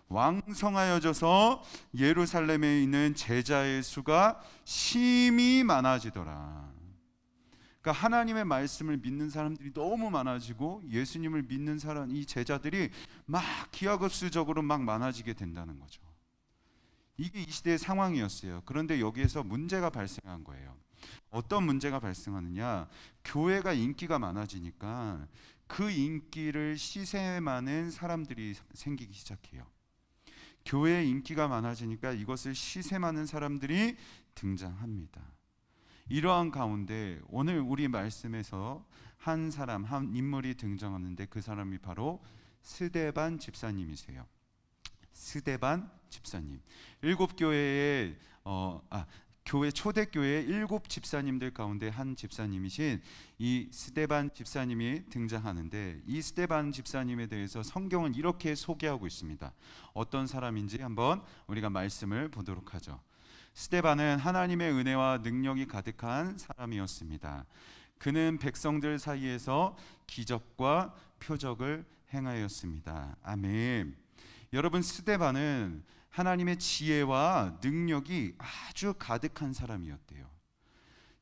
왕성하여져서 예루살렘에 있는 제자의 수가 심히 많아지더라. 그러니까 하나님의 말씀을 믿는 사람들이 너무 많아지고 예수님을 믿는 이 제자들이 막 기하급수적으로 막 많아지게 된다는 거죠. 이게 이 시대의 상황이었어요. 그런데 여기에서 문제가 발생한 거예요. 어떤 문제가 발생하느냐, 교회가 인기가 많아지니까 그 인기를 시샘하는 사람들이 생기기 시작해요. 교회의 인기가 많아지니까 이것을 시샘하는 사람들이 등장합니다. 이러한 가운데 오늘 우리 말씀에서 한 인물이 등장하는데 그 사람이 바로 스데반 집사님이세요. 스데반 집사님. 초대교회의 7 집사님들 가운데 한 집사님이신 이 스데반 집사님이 등장하는데, 이 스데반 집사님에 대해서 성경은 이렇게 소개하고 있습니다. 어떤 사람인지 한번 우리가 말씀을 보도록 하죠. 스데반은 하나님의 은혜와 능력이 가득한 사람이었습니다. 그는 백성들 사이에서 기적과 표적을 행하였습니다. 아멘. 여러분, 스데반은 하나님의 지혜와 능력이 아주 가득한 사람이었대요.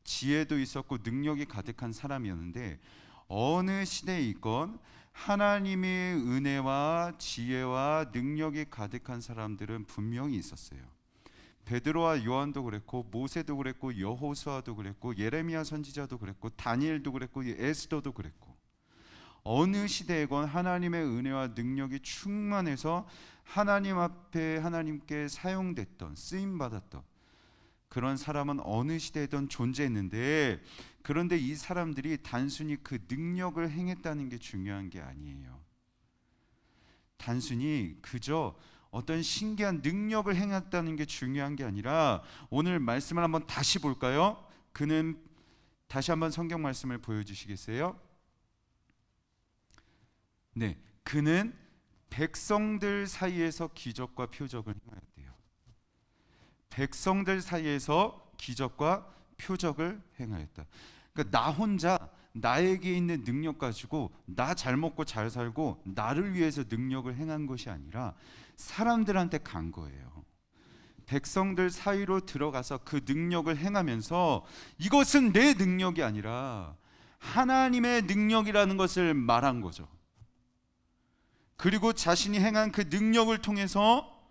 지혜도 있었고 능력이 가득한 사람이었는데, 어느 시대에 있건 하나님의 은혜와 지혜와 능력이 가득한 사람들은 분명히 있었어요. 베드로와 요한도 그랬고, 모세도 그랬고, 여호수아도 그랬고, 예레미야 선지자도 그랬고, 다니엘도 그랬고, 에스더도 그랬고, 어느 시대에건 하나님의 은혜와 능력이 충만해서 하나님 앞에 하나님께 사용됐던, 쓰임받았던 그런 사람은 어느 시대에든 존재했는데, 그런데 이 사람들이 단순히 그 능력을 행했다는 게 중요한 게 아니에요. 단순히 그저 어떤 신기한 능력을 행했다는 게 중요한 게 아니라, 오늘 말씀을 한번 다시 볼까요? 그는 다시 한번 성경 말씀을 보여주시겠어요? 네, 그는 백성들 사이에서 기적과 표적을 행하였대요. 백성들 사이에서 기적과 표적을 행하였다. 그러니까 나 혼자 나에게 있는 능력 가지고 나 잘 먹고 잘 살고 나를 위해서 능력을 행한 것이 아니라 사람들한테 간 거예요. 백성들 사이로 들어가서 그 능력을 행하면서 이것은 내 능력이 아니라 하나님의 능력이라는 것을 말한 거죠. 그리고 자신이 행한 그 능력을 통해서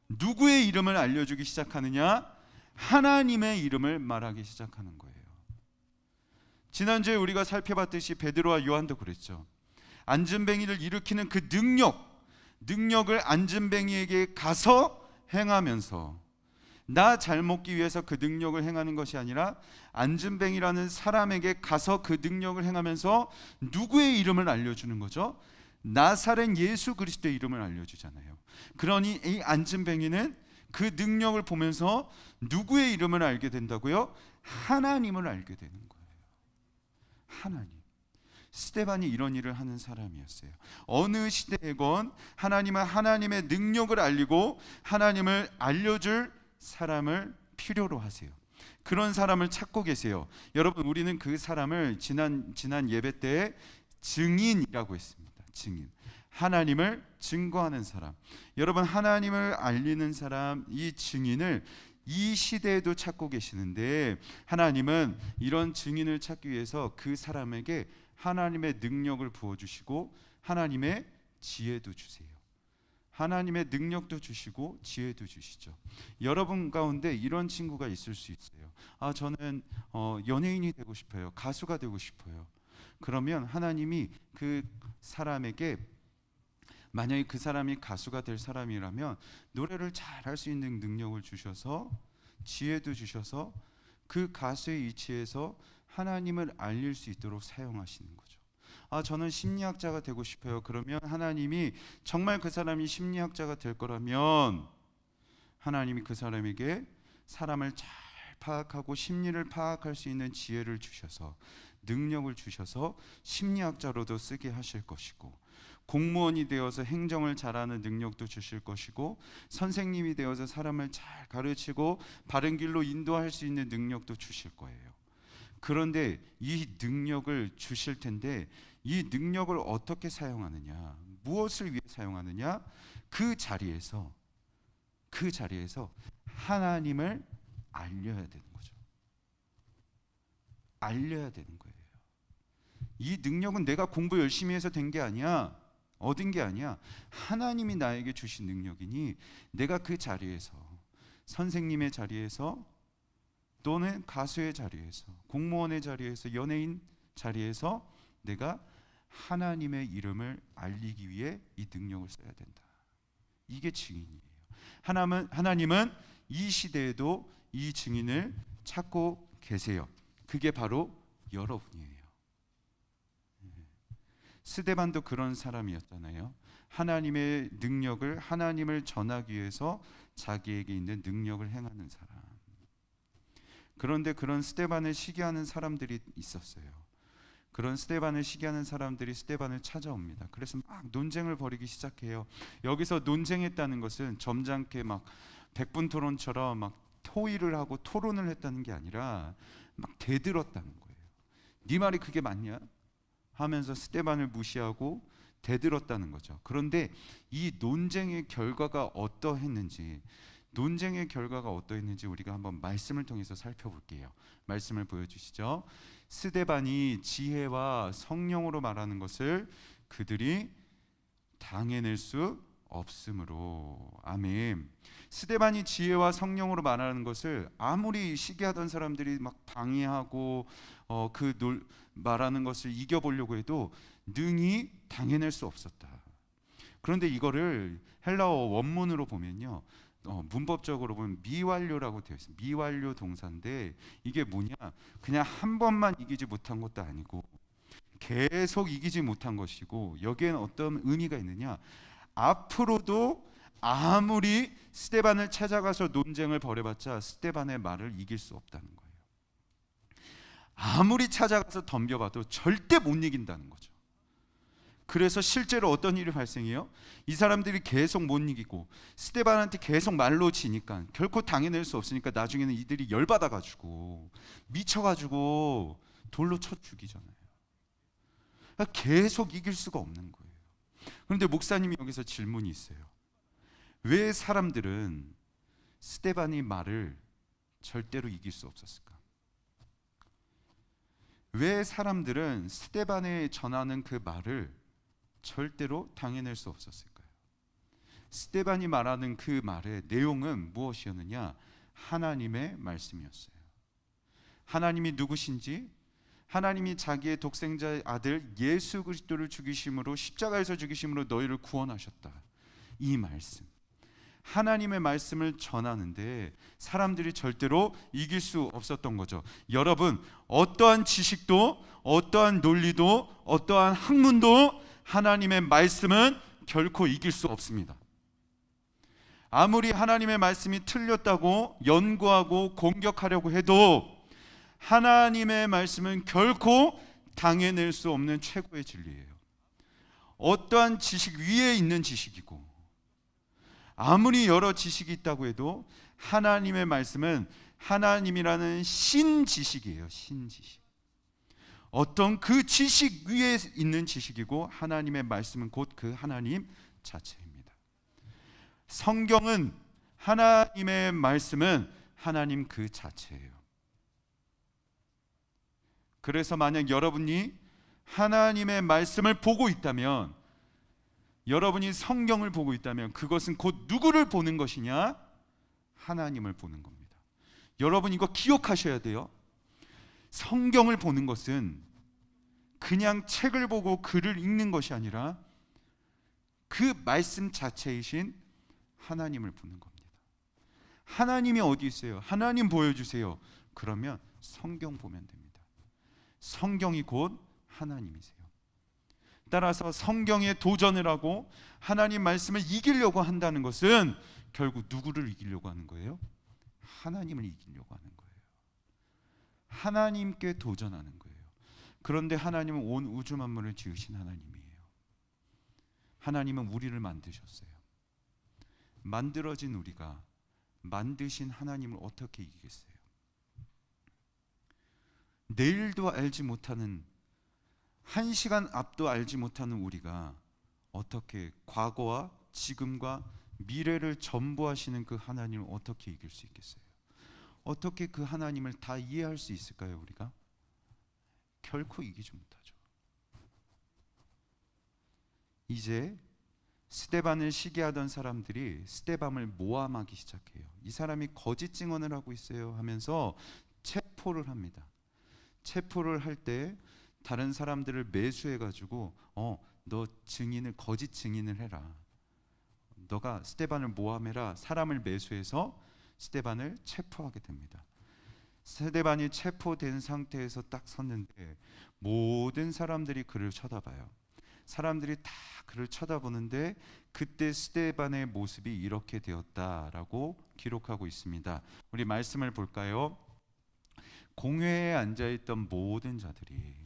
누구의 이름을 알려주기 시작하느냐? 하나님의 이름을 말하기 시작하는 거예요. 지난주에 우리가 살펴봤듯이 베드로와 요한도 그랬죠. 안진뱅이를 일으키는 그 능력을 안진뱅이에게 가서 행하면서 나 잘 먹기 위해서 그 능력을 행하는 것이 아니라 안진뱅이라는 사람에게 가서 그 능력을 행하면서 누구의 이름을 알려주는 거죠? 나사렛 예수 그리스도의 이름을 알려주잖아요. 그러니 이 안진뱅이는 그 능력을 보면서 누구의 이름을 알게 된다고요? 하나님을 알게 되는 거예요. 하나님. 스데반이 이런 일을 하는 사람이었어요. 어느 시대에건 하나님은 하나님의 능력을 알리고 하나님을 알려줄 사람을 필요로 하세요. 그런 사람을 찾고 계세요. 여러분, 우리는 그 사람을 지난 예배 때 증인이라고 했습니다. 증인. 하나님을 증거하는 사람. 여러분, 하나님을 알리는 사람, 이 증인을 이 시대에도 찾고 계시는데 하나님은 이런 증인을 찾기 위해서 그 사람에게 하나님의 능력을 부어주시고 하나님의 지혜도 주세요. 하나님의 능력도 주시고 지혜도 주시죠. 여러분 가운데 이런 친구가 있을 수 있어요. 저는 연예인이 되고 싶어요. 가수가 되고 싶어요. 그러면 하나님이 그 사람에게, 만약에 그 사람이 가수가 될 사람이라면 노래를 잘 할 수 있는 능력을 주셔서 지혜도 주셔서 그 가수의 위치에서 하나님을 알릴 수 있도록 사용하시는 거죠. 저는 심리학자가 되고 싶어요. 그러면 하나님이 정말 그 사람이 심리학자가 될 거라면 하나님이 그 사람에게 사람을 잘 파악하고 심리를 파악할 수 있는 지혜를 주셔서 능력을 주셔서 심리학자로도 쓰게 하실 것이고, 공무원이 되어서 행정을 잘하는 능력도 주실 것이고, 선생님이 되어서 사람을 잘 가르치고 바른 길로 인도할 수 있는 능력도 주실 거예요. 그런데 이 능력을 주실 텐데 이 능력을 어떻게 사용하느냐, 무엇을 위해 사용하느냐? 그 자리에서 하나님을 알려야 되는 거죠. 알려야 되는 거예요. 이 능력은 내가 공부 열심히 해서 된 게 아니야. 얻은 게 아니야. 하나님이 나에게 주신 능력이니 내가 그 자리에서, 선생님의 자리에서 또는 가수의 자리에서, 공무원의 자리에서, 연예인 자리에서 내가 하나님의 이름을 알리기 위해 이 능력을 써야 된다. 이게 증인이에요. 하나님은 이 시대에도 이 증인을 찾고 계세요. 그게 바로 여러분이에요. 스데반도 그런 사람이었잖아요. 하나님의 능력을, 하나님을 전하기 위해서 자기에게 있는 능력을 행하는 사람. 그런데 그런 스데반을 시기하는 사람들이 있었어요. 그런 스데반을 시기하는 사람들이 스데반을 찾아옵니다. 그래서 막 논쟁을 벌이기 시작해요. 여기서 논쟁했다는 것은 점잖게 막 백분토론처럼 막 토의를 하고 토론을 했다는 게 아니라 막 대들었다는 거예요. 네 말이 그게 맞냐? 하면서 스데반을 무시하고 대들었다는 거죠. 그런데 이 논쟁의 결과가 어떠했는지 우리가 한번 말씀을 통해서 살펴볼게요. 말씀을 보여주시죠. 스데반이 지혜와 성령으로 말하는 것을 그들이 당해낼 수 없으므로. 아멘. 스데반이 지혜와 성령으로 말하는 것을 아무리 시기하던 사람들이 막 방해하고 말하는 것을 이겨보려고 해도 능히 당해낼 수 없었다. 그런데 이거를 헬라어 원문으로 보면요, 문법적으로 보면 미완료라고 되어 있어요. 미완료 동사인데 이게 뭐냐? 그냥 한 번만 이기지 못한 것도 아니고 계속 이기지 못한 것이고, 여기에는 어떤 의미가 있느냐? 앞으로도 아무리 스데반을 찾아가서 논쟁을 벌여봤자 스데반의 말을 이길 수 없다는 거예요. 아무리 찾아가서 덤벼봐도 절대 못 이긴다는 거죠. 그래서 실제로 어떤 일이 발생해요? 이 사람들이 계속 못 이기고 스데반한테 계속 말로 지니까 결코 당해낼 수 없으니까 나중에는 이들이 열받아가지고 미쳐가지고 돌로 쳐 죽이잖아요. 그러니까 계속 이길 수가 없는 거예요. 그런데 목사님이 여기서 질문이 있어요. 왜 사람들은 스데반의 말을 절대로 이길 수 없었을까? 왜 사람들은 스데반에 전하는 그 말을 절대로 당해낼 수 없었을까요? 스데반이 말하는 그 말의 내용은 무엇이었느냐? 하나님의 말씀이었어요. 하나님이 누구신지, 하나님이 자기의 독생자의 아들 예수 그리스도를 죽이심으로, 십자가에서 죽이심으로 너희를 구원하셨다. 이 말씀, 하나님의 말씀을 전하는데 사람들이 절대로 이길 수 없었던 거죠. 여러분, 어떠한 지식도, 어떠한 논리도, 어떠한 학문도 하나님의 말씀은 결코 이길 수 없습니다. 아무리 하나님의 말씀이 틀렸다고 연구하고 공격하려고 해도 하나님의 말씀은 결코 당해낼 수 없는 최고의 진리예요. 어떠한 지식 위에 있는 지식이고, 아무리 여러 지식이 있다고 해도 하나님의 말씀은 하나님이라는 신지식이에요. 신지식. 어떤 그 지식 위에 있는 지식이고, 하나님의 말씀은 곧 그 하나님 자체입니다. 성경은, 하나님의 말씀은 하나님 그 자체예요. 그래서 만약 여러분이 하나님의 말씀을 보고 있다면, 여러분이 성경을 보고 있다면 그것은 곧 누구를 보는 것이냐? 하나님을 보는 겁니다. 여러분 이거 기억하셔야 돼요. 성경을 보는 것은 그냥 책을 보고 글을 읽는 것이 아니라 그 말씀 자체이신 하나님을 보는 겁니다. 하나님이 어디 있어요? 하나님 보여주세요. 그러면 성경 보면 됩니다. 성경이 곧 하나님이세요. 따라서 성경에 도전을 하고 하나님 말씀을 이기려고 한다는 것은 결국 누구를 이기려고 하는 거예요? 하나님을 이기려고 하는 거예요. 하나님께 도전하는 거예요. 그런데 하나님은 온 우주 만물을 지으신 하나님이에요. 하나님은 우리를 만드셨어요. 만들어진 우리가 만드신 하나님을 어떻게 이기겠어요? 내일도 알지 못하는, 1시간 앞도 알지 못하는 우리가 어떻게 과거와 지금과 미래를 전부하시는 그 하나님을 어떻게 이길 수 있겠어요? 어떻게 그 하나님을 다 이해할 수 있을까요? 우리가 결코 이기지 못하죠. 이제 스데반을 시기하던 사람들이 스데반을 모함하기 시작해요. 이 사람이 거짓 증언을 하고 있어요 하면서 체포를 합니다. 체포를 할 때 다른 사람들을 매수해가지고 너 증인을, 거짓 증인을 해라, 너가 스데반을 모함해라, 사람을 매수해서 스데반을 체포하게 됩니다. 스데반이 체포된 상태에서 딱 섰는데 모든 사람들이 그를 쳐다봐요. 사람들이 다 그를 쳐다보는데 그때 스데반의 모습이 이렇게 되었다라고 기록하고 있습니다. 우리 말씀을 볼까요? 공회에 앉아있던 모든 자들이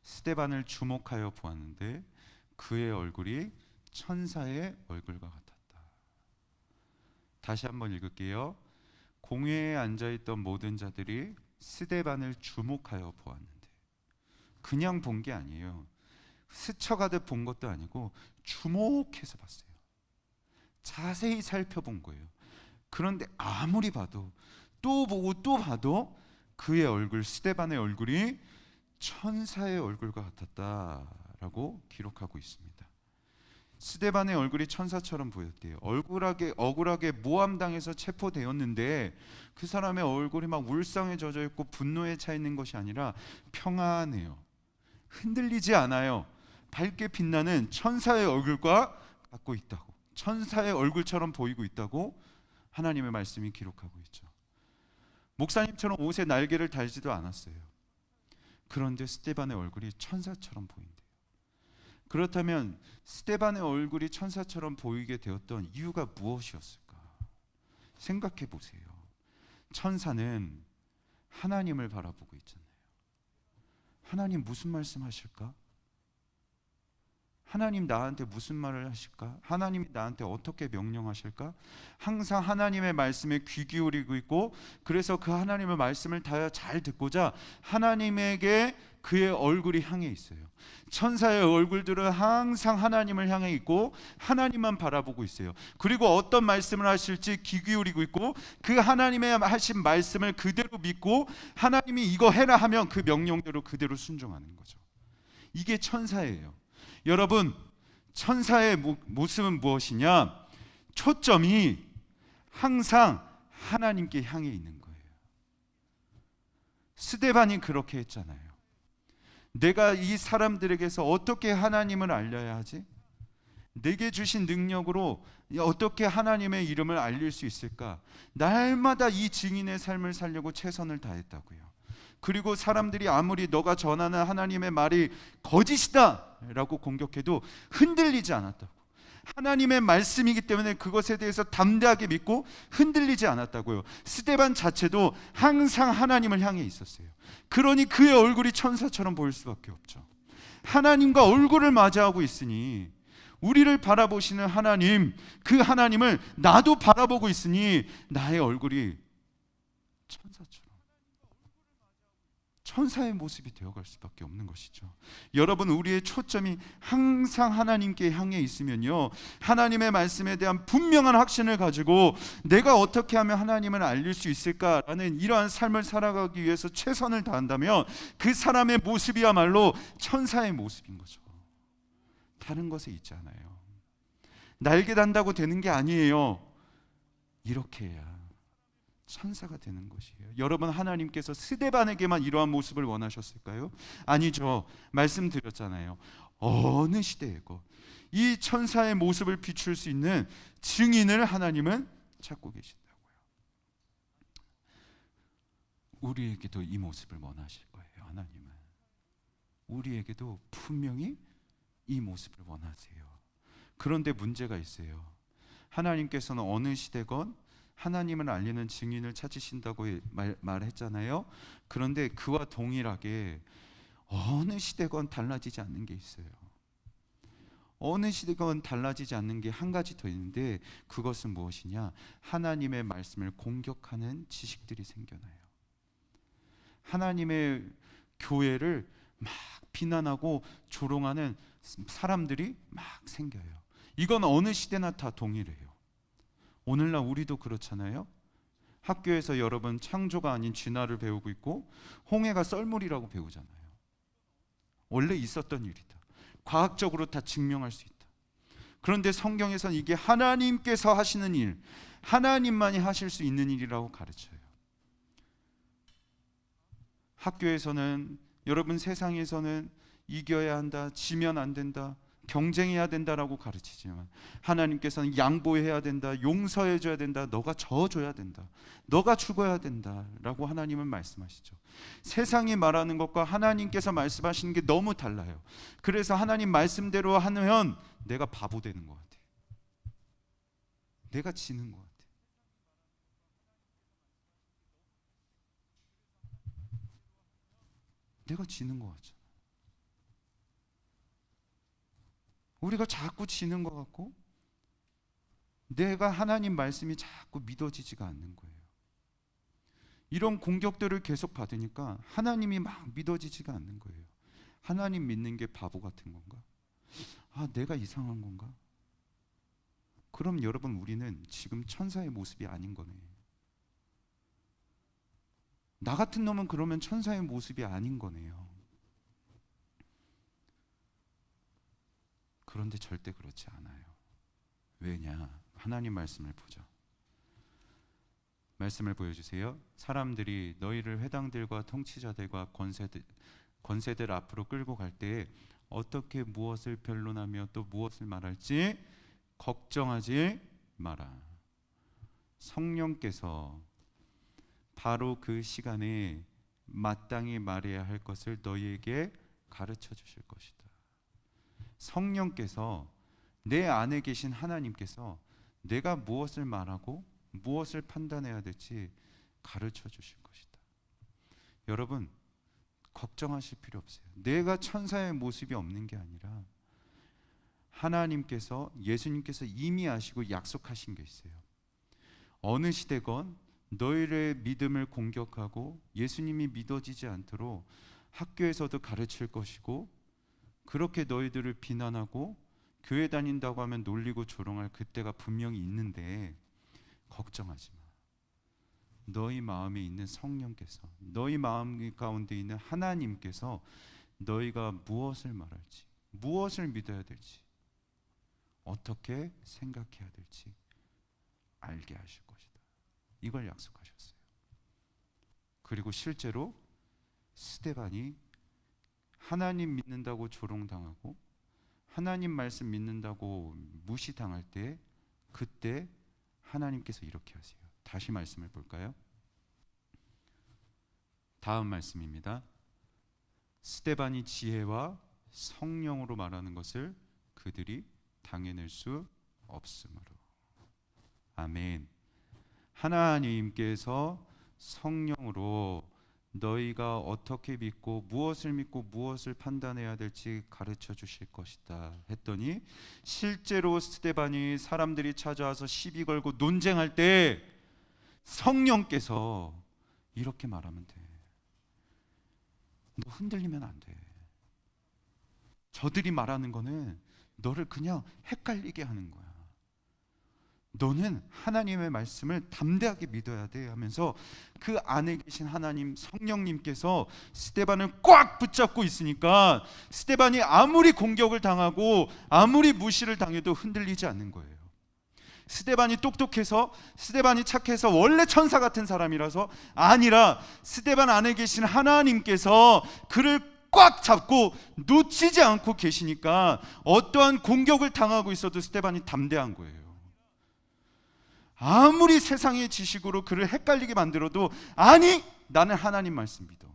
스데반을 주목하여 보았는데 그의 얼굴이 천사의 얼굴과 같았다. 다시 한번 읽을게요. 공회에 앉아있던 모든 자들이 스데반을 주목하여 보았는데, 그냥 본 게 아니에요. 스쳐가듯 본 것도 아니고 주목해서 봤어요. 자세히 살펴본 거예요. 그런데 아무리 봐도, 또 보고 또 봐도 그의 얼굴, 스데반의 얼굴이 천사의 얼굴과 같았다라고 기록하고 있습니다. 스데반의 얼굴이 천사처럼 보였대요. 억울하게 모함당해서 체포되었는데 그 사람의 얼굴이 막 울상에 젖어 있고 분노에 차 있는 것이 아니라 평안해요. 흔들리지 않아요. 밝게 빛나는 천사의 얼굴과 같고 있다고, 천사의 얼굴처럼 보이고 있다고 하나님의 말씀이 기록하고 있죠. 목사님처럼 옷에 날개를 달지도 않았어요. 그런데 스데반의 얼굴이 천사처럼 보인대요. 그렇다면 스데반의 얼굴이 천사처럼 보이게 되었던 이유가 무엇이었을까? 생각해 보세요. 천사는 하나님을 바라보고 있잖아요. 하나님 무슨 말씀하실까? 하나님 나한테 무슨 말을 하실까? 하나님이 나한테 어떻게 명령하실까? 항상 하나님의 말씀에 귀 기울이고 있고, 그래서 그 하나님의 말씀을 다 잘 듣고자 하나님에게 그의 얼굴이 향해 있어요. 천사의 얼굴들은 항상 하나님을 향해 있고 하나님만 바라보고 있어요. 그리고 어떤 말씀을 하실지 귀 기울이고 있고, 그 하나님의 하신 말씀을 그대로 믿고 하나님이 이거 해라 하면 그 명령대로 그대로 순종하는 거죠. 이게 천사예요. 여러분, 천사의 모습은 무엇이냐? 초점이 항상 하나님께 향해 있는 거예요. 스데반이 그렇게 했잖아요. 내가 이 사람들에게서 어떻게 하나님을 알려야 하지? 내게 주신 능력으로 어떻게 하나님의 이름을 알릴 수 있을까? 날마다 이 증인의 삶을 살려고 최선을 다했다고요. 그리고 사람들이 아무리 너가 전하는 하나님의 말이 거짓이다 라고 공격해도 흔들리지 않았다고. 하나님의 말씀이기 때문에 그것에 대해서 담대하게 믿고 흔들리지 않았다고요. 스데반 자체도 항상 하나님을 향해 있었어요. 그러니 그의 얼굴이 천사처럼 보일 수밖에 없죠. 하나님과 얼굴을 맞이하고 있으니, 우리를 바라보시는 하나님, 그 하나님을 나도 바라보고 있으니 나의 얼굴이 천사의 모습이 되어갈 수밖에 없는 것이죠. 여러분, 우리의 초점이 항상 하나님께 향해 있으면요, 하나님의 말씀에 대한 분명한 확신을 가지고 내가 어떻게 하면 하나님을 알릴 수 있을까라는 이러한 삶을 살아가기 위해서 최선을 다한다면 그 사람의 모습이야말로 천사의 모습인 거죠. 다른 것에 있지 않아요. 날개 단다고 되는 게 아니에요. 이렇게 해야 천사가 되는 것이에요. 여러분, 하나님께서 스데반에게만 이러한 모습을 원하셨을까요? 아니죠. 말씀드렸잖아요. 어느 시대에고 이 천사의 모습을 비출 수 있는 증인을 하나님은 찾고 계신다고요. 우리에게도 이 모습을 원하실 거예요. 하나님은 우리에게도 분명히 이 모습을 원하세요. 그런데 문제가 있어요. 하나님께서는 어느 시대건 하나님을 알리는 증인을 찾으신다고 말했잖아요. 그런데 그와 동일하게 어느 시대건 달라지지 않는 게 있어요. 어느 시대건 달라지지 않는 게 한 가지 더 있는데, 그것은 무엇이냐? 하나님의 말씀을 공격하는 지식들이 생겨나요. 하나님의 교회를 막 비난하고 조롱하는 사람들이 막 생겨요. 이건 어느 시대나 다 동일해요. 오늘날 우리도 그렇잖아요. 학교에서 여러분 창조가 아닌 진화를 배우고 있고 홍해가 썰물이라고 배우잖아요. 원래 있었던 일이다. 과학적으로 다 증명할 수 있다. 그런데 성경에서는 이게 하나님께서 하시는 일, 하나님만이 하실 수 있는 일이라고 가르쳐요. 학교에서는, 여러분 세상에서는 이겨야 한다, 지면 안 된다, 경쟁해야 된다라고 가르치지만 하나님께서는 양보해야 된다, 용서해줘야 된다, 너가 져줘야 된다, 너가 죽어야 된다라고 하나님은 말씀하시죠. 세상이 말하는 것과 하나님께서 말씀하시는 게 너무 달라요. 그래서 하나님 말씀대로 하면 내가 바보 되는 것 같아. 내가 지는 것 같아. 내가 지는 것 같죠. 우리가 자꾸 지는 것 같고 내가 하나님 말씀이 자꾸 믿어지지가 않는 거예요. 이런 공격들을 계속 받으니까 하나님이 막 믿어지지가 않는 거예요. 하나님 믿는 게 바보 같은 건가? 아, 내가 이상한 건가? 그럼 여러분, 우리는 지금 천사의 모습이 아닌 거네. 나 같은 놈은 그러면 천사의 모습이 아닌 거네요. 그런데 절대 그렇지 않아요. 왜냐? 하나님 말씀을 보죠. 말씀을 보여주세요. 사람들이 너희를 회당들과 통치자들과 권세들 앞으로 끌고 갈 때에 어떻게 무엇을 변론하며 또 무엇을 말할지 걱정하지 마라. 성령께서 바로 그 시간에 마땅히 말해야 할 것을 너희에게 가르쳐 주실 것이다. 성령께서, 내 안에 계신 하나님께서 내가 무엇을 말하고 무엇을 판단해야 될지 가르쳐 주실 것이다. 여러분, 걱정하실 필요 없어요. 내가 천사의 모습이 없는 게 아니라 하나님께서, 예수님께서 이미 아시고 약속하신 게 있어요. 어느 시대건 너희의 믿음을 공격하고 예수님이 믿어지지 않도록 학교에서도 가르칠 것이고, 그렇게 너희들을 비난하고 교회 다닌다고 하면 놀리고 조롱할 그때가 분명히 있는데 걱정하지 마. 너희 마음에 있는 성령께서, 너희 마음 가운데 있는 하나님께서 너희가 무엇을 말할지, 무엇을 믿어야 될지, 어떻게 생각해야 될지 알게 하실 것이다. 이걸 약속하셨어요. 그리고 실제로 스데반이 하나님 믿는다고 조롱당하고 하나님 말씀 믿는다고 무시당할 때, 그때 하나님께서 이렇게 하세요. 다시 말씀을 볼까요? 다음 말씀입니다. 스데반이 지혜와 성령으로 말하는 것을 그들이 당해낼 수 없으므로. 아멘. 하나님께서 성령으로 너희가 어떻게 믿고 무엇을 판단해야 될지 가르쳐 주실 것이다 했더니, 실제로 스데반이 사람들이 찾아와서 시비 걸고 논쟁할 때 성령께서 이렇게 말하면 돼. 너 흔들리면 안 돼. 저들이 말하는 거는 너를 그냥 헷갈리게 하는 거야. 너는 하나님의 말씀을 담대하게 믿어야 돼 하면서 그 안에 계신 하나님 성령님께서 스데반을 꽉 붙잡고 있으니까 스데반이 아무리 공격을 당하고 아무리 무시를 당해도 흔들리지 않는 거예요. 스데반이 똑똑해서, 스데반이 착해서 원래 천사 같은 사람이라서 아니라, 스데반 안에 계신 하나님께서 그를 꽉 잡고 놓치지 않고 계시니까 어떠한 공격을 당하고 있어도 스데반이 담대한 거예요. 아무리 세상의 지식으로 그를 헷갈리게 만들어도, 아니, 나는 하나님 말씀 믿어.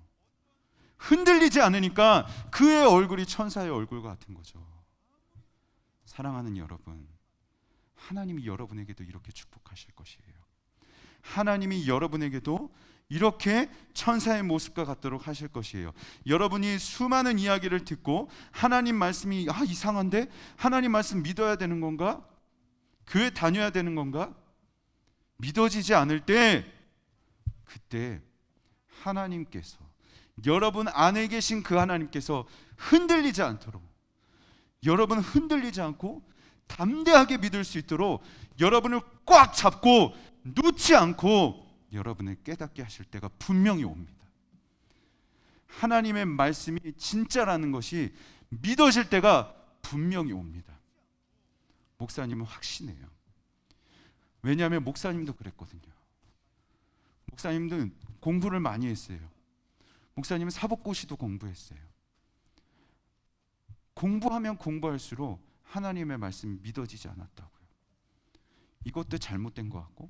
흔들리지 않으니까 그의 얼굴이 천사의 얼굴과 같은 거죠. 사랑하는 여러분, 하나님이 여러분에게도 이렇게 축복하실 것이에요. 하나님이 여러분에게도 이렇게 천사의 모습과 같도록 하실 것이에요. 여러분이 수많은 이야기를 듣고 하나님 말씀이 이상한데? 하나님 말씀 믿어야 되는 건가? 교회 다녀야 되는 건가? 믿어지지 않을 때, 그때 하나님께서, 여러분 안에 계신 그 하나님께서 흔들리지 않도록, 여러분 흔들리지 않고 담대하게 믿을 수 있도록 여러분을 꽉 잡고 놓지 않고 여러분을 깨닫게 하실 때가 분명히 옵니다. 하나님의 말씀이 진짜라는 것이 믿어질 때가 분명히 옵니다. 목사님은 확신해요. 왜냐하면 목사님도 그랬거든요. 목사님도 공부를 많이 했어요. 목사님은 사법고시도 공부했어요. 공부하면 공부할수록 하나님의 말씀이 믿어지지 않았다고요. 이것도 잘못된 것 같고,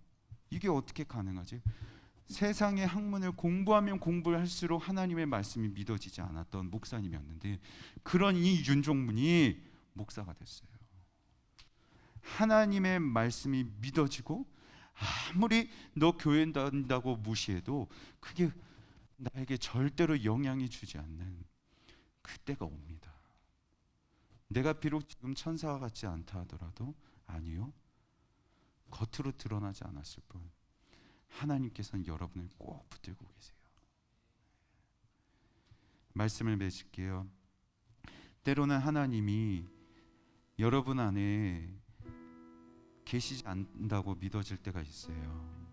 이게 어떻게 가능하지? 세상의 학문을 공부하면 공부할수록 하나님의 말씀이 믿어지지 않았던 목사님이었는데, 그런 이 윤종문이 목사가 됐어요. 하나님의 말씀이 믿어지고 아무리 너 교회 다닌다고 무시해도 그게 나에게 절대로 영향이 주지 않는 그때가 옵니다. 내가 비록 지금 천사와 같지 않다 하더라도, 아니요, 겉으로 드러나지 않았을 뿐 하나님께서는 여러분을 꼭 붙들고 계세요. 말씀을 맺을게요. 때로는 하나님이 여러분 안에 계시지 않는다고 믿어질 때가 있어요.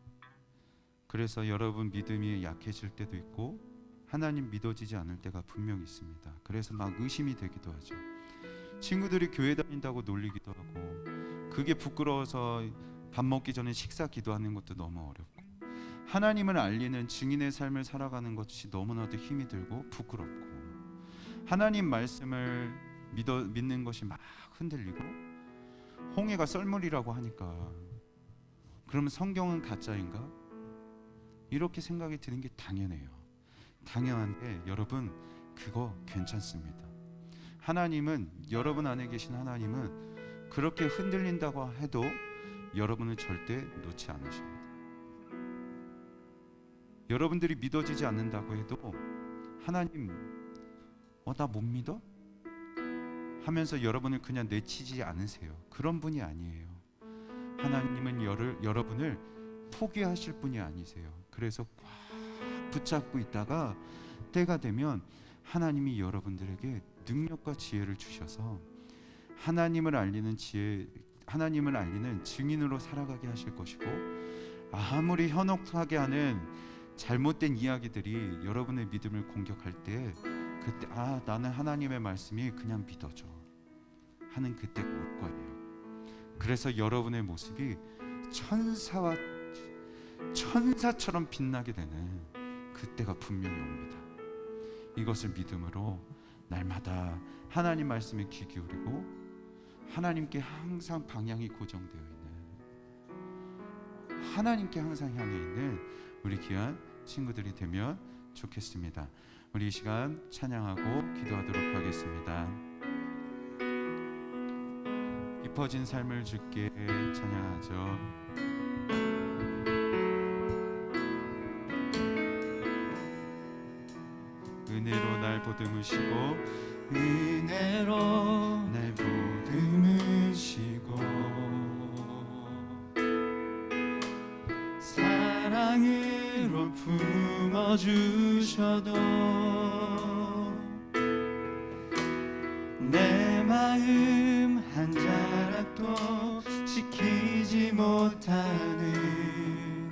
그래서 여러분 믿음이 약해질 때도 있고 하나님 믿어지지 않을 때가 분명히 있습니다. 그래서 막 의심이 되기도 하죠. 친구들이 교회 다닌다고 놀리기도 하고, 그게 부끄러워서 밥 먹기 전에 식사 기도하는 것도 너무 어렵고, 하나님을 알리는 증인의 삶을 살아가는 것이 너무나도 힘이 들고 부끄럽고, 하나님 말씀을 믿는 것이 막 흔들리고, 홍해가 썰물이라고 하니까 그러면 성경은 가짜인가? 이렇게 생각이 드는 게 당연해요. 당연한데 여러분, 그거 괜찮습니다. 하나님은, 여러분 안에 계신 하나님은 그렇게 흔들린다고 해도 여러분을 절대 놓지 않으십니다. 여러분들이 믿어지지 않는다고 해도 하나님 나 못 믿어? 하면서 여러분을 그냥 내치지 않으세요. 그런 분이 아니에요. 하나님은 여러분을 포기하실 분이 아니세요. 그래서 꽉 붙잡고 있다가 때가 되면 하나님이 여러분들에게 능력과 지혜를 주셔서 하나님을 알리는 증인으로 살아가게 하실 것이고, 아무리 현혹하게 하는 잘못된 이야기들이 여러분의 믿음을 공격할 때 그때 나는 하나님의 말씀이 그냥 믿어져 하는 그때가 올 거예요. 그래서 여러분의 모습이 천사처럼 빛나게 되는 그때가 분명히 옵니다. 이것을 믿음으로 날마다 하나님 말씀에 귀 기울이고 하나님께 항상 방향이 고정되어 있는, 하나님께 항상 향해 있는 우리 귀한 친구들이 되면 좋겠습니다. 우리 이 시간 찬양하고 기도하도록 하겠습니다. 깊어진 삶을 주께 찬양하죠. 은혜로 날 보듬으시고, 은혜로 날 보듬으시고, 사랑으로 품어주셔도 내 마음 한 자락도 지키지 못하는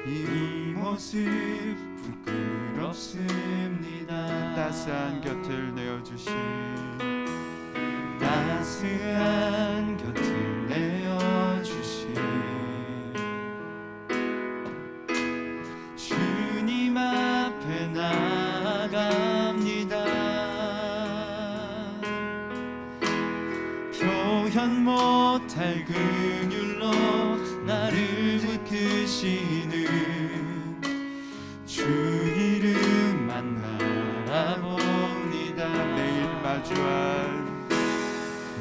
이 모습 부끄럽습니다. 따스한 곁을 내어주신, 따스한 곁을 내어주신 주님 앞에 나아갑니다. 표현 못할 긍휼로 나를 붙드시는 주 이름만 바라봅니다.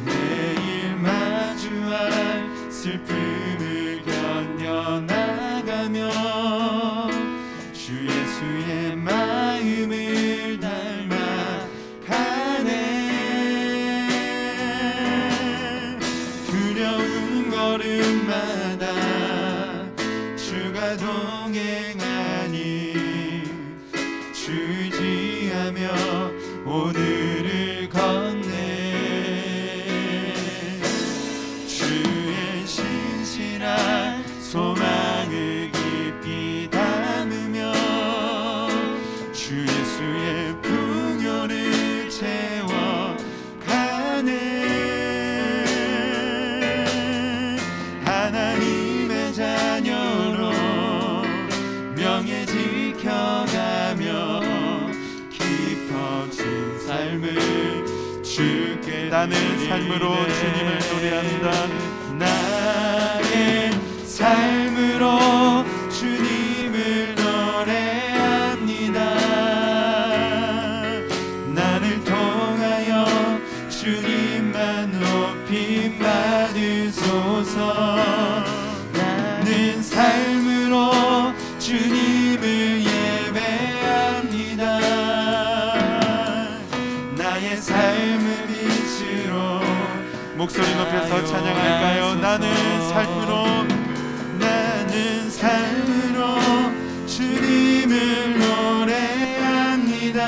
매일 마주할 슬픔을 견뎌나가며 주 예수의 마음을 닮아가네. 두려운 걸음마다 주가 동행하니 주지하며 오늘을 걷네. 주의 신실한 소망을 깊이 담으며 주 예수의 풍요를 채워가네. 하나님의 자녀로 명예 지켜가며 깊어진 삶을 주께 나는 삶으로 주님을 노래한다. 나의 삶으로 주님을 노래합니다. 나를 통하여 주님만 높임 받으소서. 나는 삶으로 주님을 예배합니다. 나의 삶을 빛으로 목소리 높여서 찬양할까요? 나는 삶으로 주님을 노래합니다.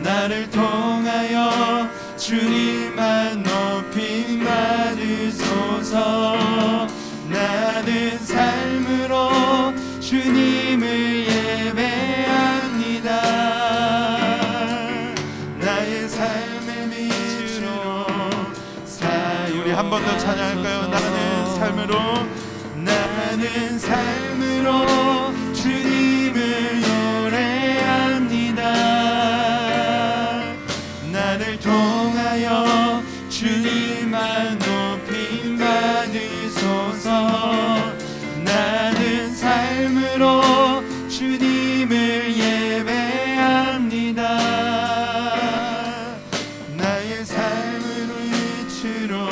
나를 통하여 주님만 높임 받으소서. 나는 삶으로 주님을 예배합니다. 나의 삶의 빛으로 우리 한 번 더 찬양할까요? 나는 삶으로 주님을 노래합니다. 나를 통하여 주님만 높임 받으소서. 나는 삶으로 주님을 예배합니다. 나의 삶을 빛으로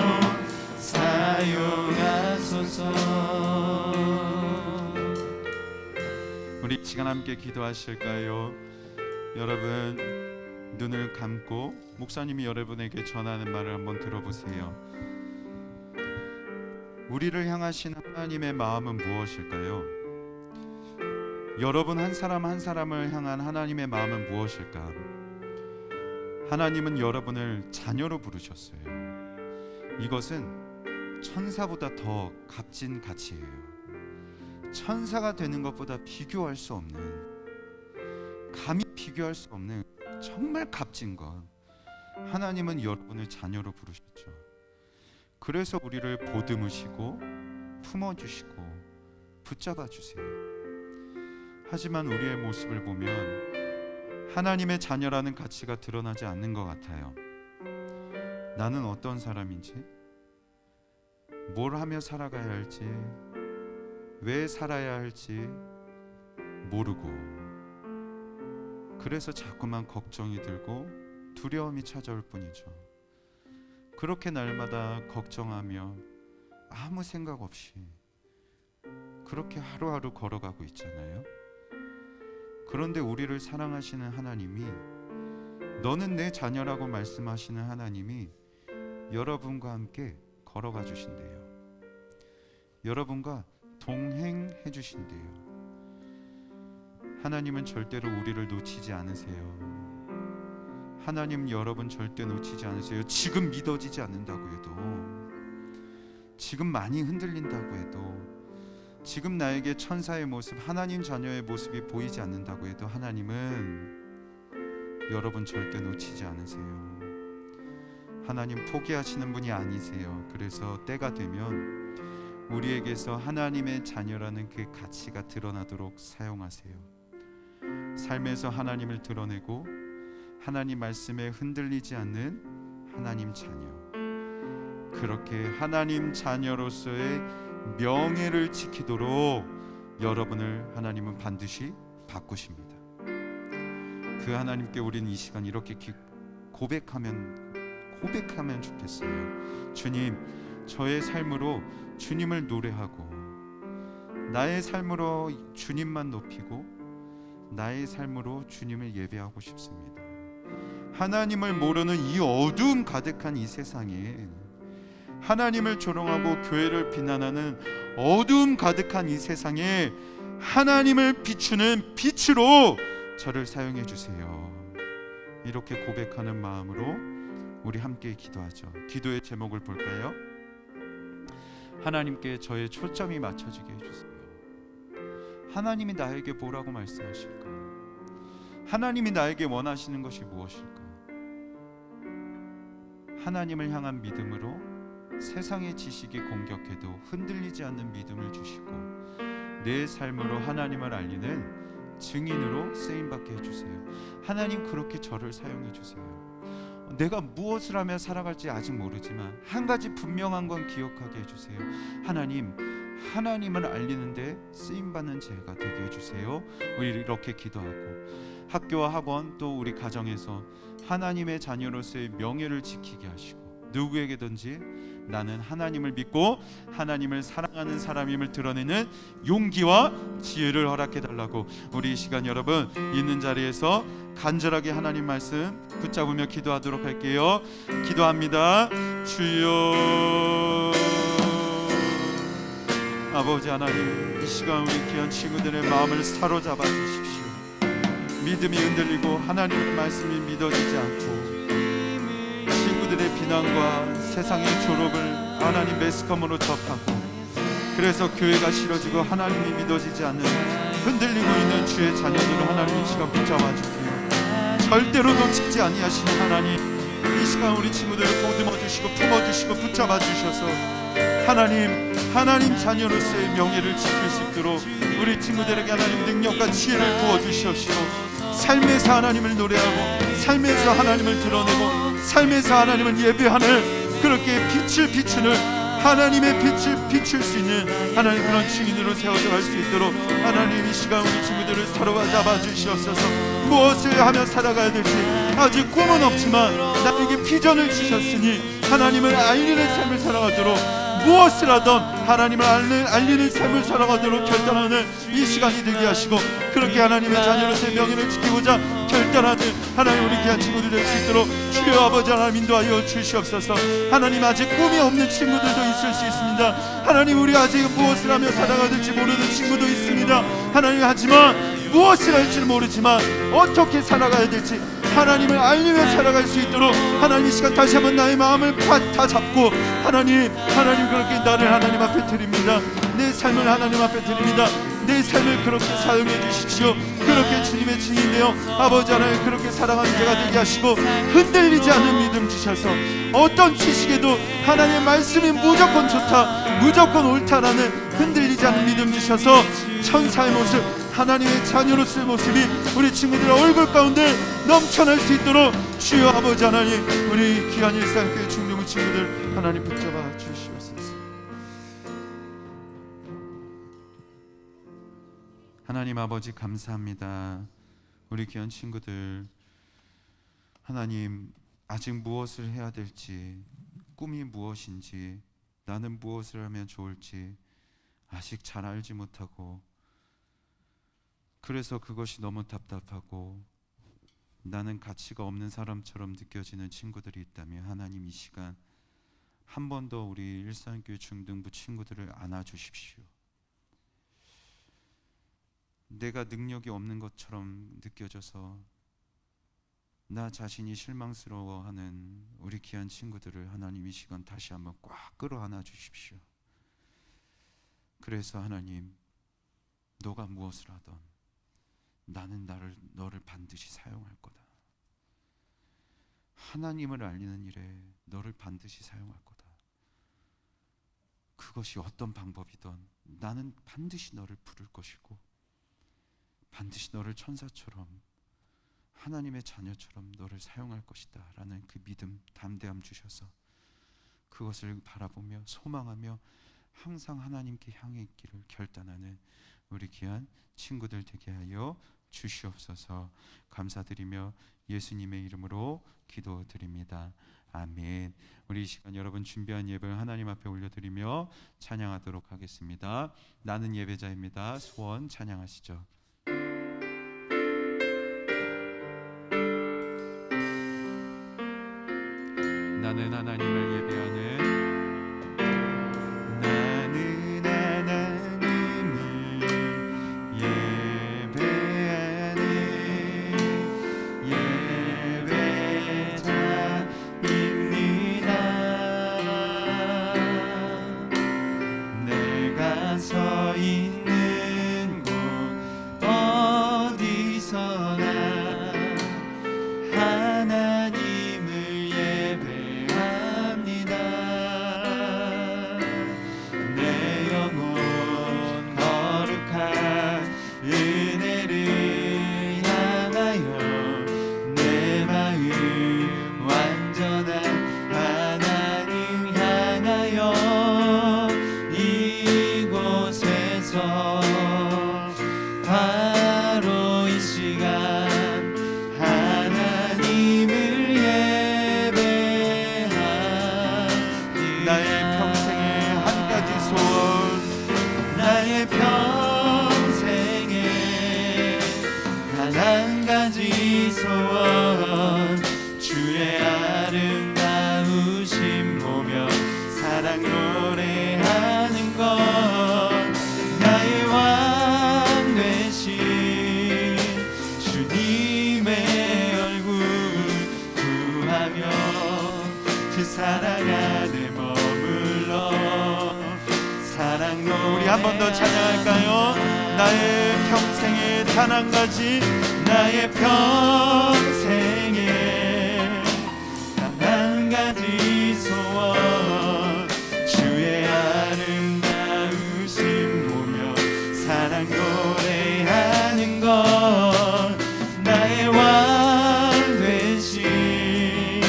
함께 기도하실까요? 여러분 눈을 감고 목사님이 여러분에게 전하는 말을 한번 들어보세요. 우리를 향하신 하나님의 마음은 무엇일까요? 여러분 한 사람 한 사람을 향한 하나님의 마음은 무엇일까? 하나님은 여러분을 자녀로 부르셨어요. 이것은 천사보다 더 값진 가치예요. 천사가 되는 것보다 비교할 수 없는, 감히 비교할 수 없는 정말 값진 것. 하나님은 여러분을 자녀로 부르셨죠. 그래서 우리를 보듬으시고 품어주시고 붙잡아 주세요. 하지만 우리의 모습을 보면 하나님의 자녀라는 가치가 드러나지 않는 것 같아요. 나는 어떤 사람인지, 뭘 하며 살아가야 할지, 왜 살아야 할지 모르고, 그래서 자꾸만 걱정이 들고 두려움이 찾아올 뿐이죠. 그렇게 날마다 걱정하며 아무 생각 없이 그렇게 하루하루 걸어가고 있잖아요. 그런데 우리를 사랑하시는 하나님이, 너는 내 자녀라고 말씀하시는 하나님이 여러분과 함께 걸어가 주신대요. 여러분과 동행해 주신대요. 하나님은 절대로 우리를 놓치지 않으세요. 하나님 여러분 절대 놓치지 않으세요. 지금 믿어지지 않는다고 해도, 지금 많이 흔들린다고 해도, 지금 나에게 천사의 모습, 하나님 자녀의 모습이 보이지 않는다고 해도 하나님은 여러분 절대 놓치지 않으세요. 하나님 포기하시는 분이 아니세요. 그래서 때가 되면 우리에게서 하나님의 자녀라는 그 가치가 드러나도록 사용하세요. 삶에서 하나님을 드러내고 하나님 말씀에 흔들리지 않는 하나님 자녀, 그렇게 하나님 자녀로서의 명예를 지키도록 여러분을 하나님은 반드시 바꾸십니다. 그 하나님께 우리는 이 시간 이렇게 고백하면 좋겠어요. 주님, 저의 삶으로 주님을 노래하고, 나의 삶으로 주님만 높이고, 나의 삶으로 주님을 예배하고 싶습니다. 하나님을 모르는 이 어두움 가득한 이 세상에, 하나님을 조롱하고 교회를 비난하는 어두움 가득한 이 세상에 하나님을 비추는 빛으로 저를 사용해 주세요. 이렇게 고백하는 마음으로 우리 함께 기도하죠. 기도의 제목을 볼까요? 하나님께 저의 초점이 맞춰지게 해주세요. 하나님이 나에게 뭐라고 말씀하실까? 하나님이 나에게 원하시는 것이 무엇일까? 하나님을 향한 믿음으로 세상의 지식이 공격해도 흔들리지 않는 믿음을 주시고, 내 삶으로 하나님을 알리는 증인으로 쓰임받게 해주세요. 하나님 그렇게 저를 사용해 주세요. 내가 무엇을 하며 살아갈지 아직 모르지만 한 가지 분명한 건 기억하게 해주세요. 하나님을 알리는데 쓰임받는 제가 되게 해주세요. 우리 이렇게 기도하고, 학교와 학원 또 우리 가정에서 하나님의 자녀로서의 명예를 지키게 하시고, 누구에게든지 나는 하나님을 믿고 하나님을 사랑하는 사람임을 드러내는 용기와 지혜를 허락해 달라고, 우리 이 시간 여러분 있는 자리에서 간절하게 하나님 말씀 붙잡으며 기도하도록 할게요. 기도합니다. 주여, 아버지 하나님, 이 시간 우리 귀한 친구들의 마음을 사로잡아 주십시오. 믿음이 흔들리고 하나님의 말씀이 믿어지지 않고, 친구들의 비난과 세상의 졸업을 하나님 매스컴으로 접하고, 그래서 교회가 싫어지고 하나님이 믿어지지 않는 흔들리고 있는 주의 자녀들을 하나님 이 시간 붙잡아 주세요. 절대로 놓치지 아니하시는 하나님, 이 시간 우리 친구들을 보듬어 주시고 품어 주시고 붙잡아 주셔서 하나님 자녀로서의 명예를 지킬 수 있도록 우리 친구들에게 하나님 능력과 지혜를 부어 주시옵시고, 삶에서 하나님을 노래하고, 삶에서 하나님을 드러내고, 삶에서 하나님을 예배하는 그렇게 빛을 비추는 하나님의 빛을 비출 수 있는 하나님 그런 증인으로 세워져 갈 수 있도록 하나님 이 시간 우리 친구들을 사로잡아 주시옵소서. 무엇을 하며 살아가야 될지 아직 꿈은 없지만 나에게 비전을 주셨으니 하나님을 알리는 삶을 살아가도록 무엇을 하던 하나님을 알리는 삶을 살아가도록 결단하는 이 시간이 되게 하시고, 그렇게 하나님의 자녀로서의 명예를 지키고자 결단하는 하나님 우리 귀한 친구들 될 수 있도록 주여 아버지 하나님 인도하여 주시옵소서. 하나님 아직 꿈이 없는 친구들도 있을 수 있습니다. 하나님 우리 아직 무엇을 하며 살아가야 될지 모르는 친구도 있습니다. 하나님 하지만 무엇을 할지 모르지만 어떻게 살아가야 될지 하나님을 알리며 살아갈 수 있도록 하나님 이 시간 다시 한번 나의 마음을 다 잡고 하나님 그렇게 나를 하나님 앞에 드립니다. 내 삶을 하나님 앞에 드립니다. 내 삶을 그렇게 사용해 주십시오. 그렇게 주님의 증인되어 아버지 하나님 그렇게 살아가는 제가 되게 하시고, 흔들리지 않는 믿음 주셔서 어떤 지식에도 하나님의 말씀이 무조건 좋다, 무조건 옳다라는 흔들리지 않는 믿음 주셔서 천사의 모습, 하나님의 자녀로서의 모습이 우리 친구들의 얼굴 가운데 넘쳐날 수 있도록 주여 아버지 하나님 우리 귀한 일상교회 중동부 친구들 하나님 붙잡아 주시옵소서. 하나님 아버지 감사합니다. 우리 귀한 친구들 하나님 아직 무엇을 해야 될지, 꿈이 무엇인지, 나는 무엇을 하면 좋을지 아직 잘 알지 못하고, 그래서 그것이 너무 답답하고 나는 가치가 없는 사람처럼 느껴지는 친구들이 있다면 하나님 이 시간 한 번 더 우리 일산교회 중등부 친구들을 안아주십시오. 내가 능력이 없는 것처럼 느껴져서 나 자신이 실망스러워하는 우리 귀한 친구들을 하나님 이 시간 다시 한번 꽉 끌어안아 주십시오. 그래서 하나님 너가 무엇을 하던 나는 너를 반드시 사용할 거다. 하나님을 알리는 일에 너를 반드시 사용할 거다. 그것이 어떤 방법이든 나는 반드시 너를 부를 것이고 반드시 너를 천사처럼 하나님의 자녀처럼 너를 사용할 것이다 라는 그 믿음, 담대함 주셔서 그것을 바라보며 소망하며 항상 하나님께 향해 있기를 결단하는 우리 귀한 친구들 되게 하여 주시옵소서. 감사드리며 예수님의 이름으로 기도드립니다. 아멘. 우리 이 시간 여러분 준비한 예배를 하나님 앞에 올려드리며 찬양하도록 하겠습니다. 나는 예배자입니다. 소원 찬양하시죠. 나는 하나님을 예배하는 우리 한 번 더 찬양할까요? 나의 평생에 단 한 가지, 나의 평생에 단 한 가지 소원, 주의 아름다우심 보며 사랑 노래하는 것, 나의 왕 되신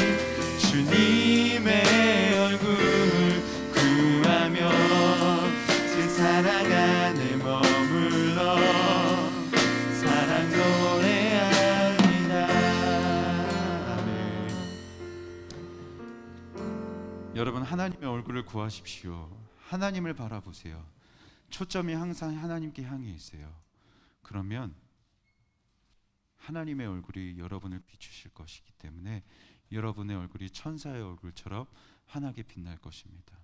주님의 얼굴 구하며 사랑 안에 머물러 사랑 노래합니다. 아멘. 여러분 하나님의 얼굴을 구하십시오. 하나님을 바라보세요. 초점이 항상 하나님께 향해 있어요. 그러면 하나님의 얼굴이 여러분을 비추실 것이기 때문에 여러분의 얼굴이 천사의 얼굴처럼 환하게 빛날 것입니다.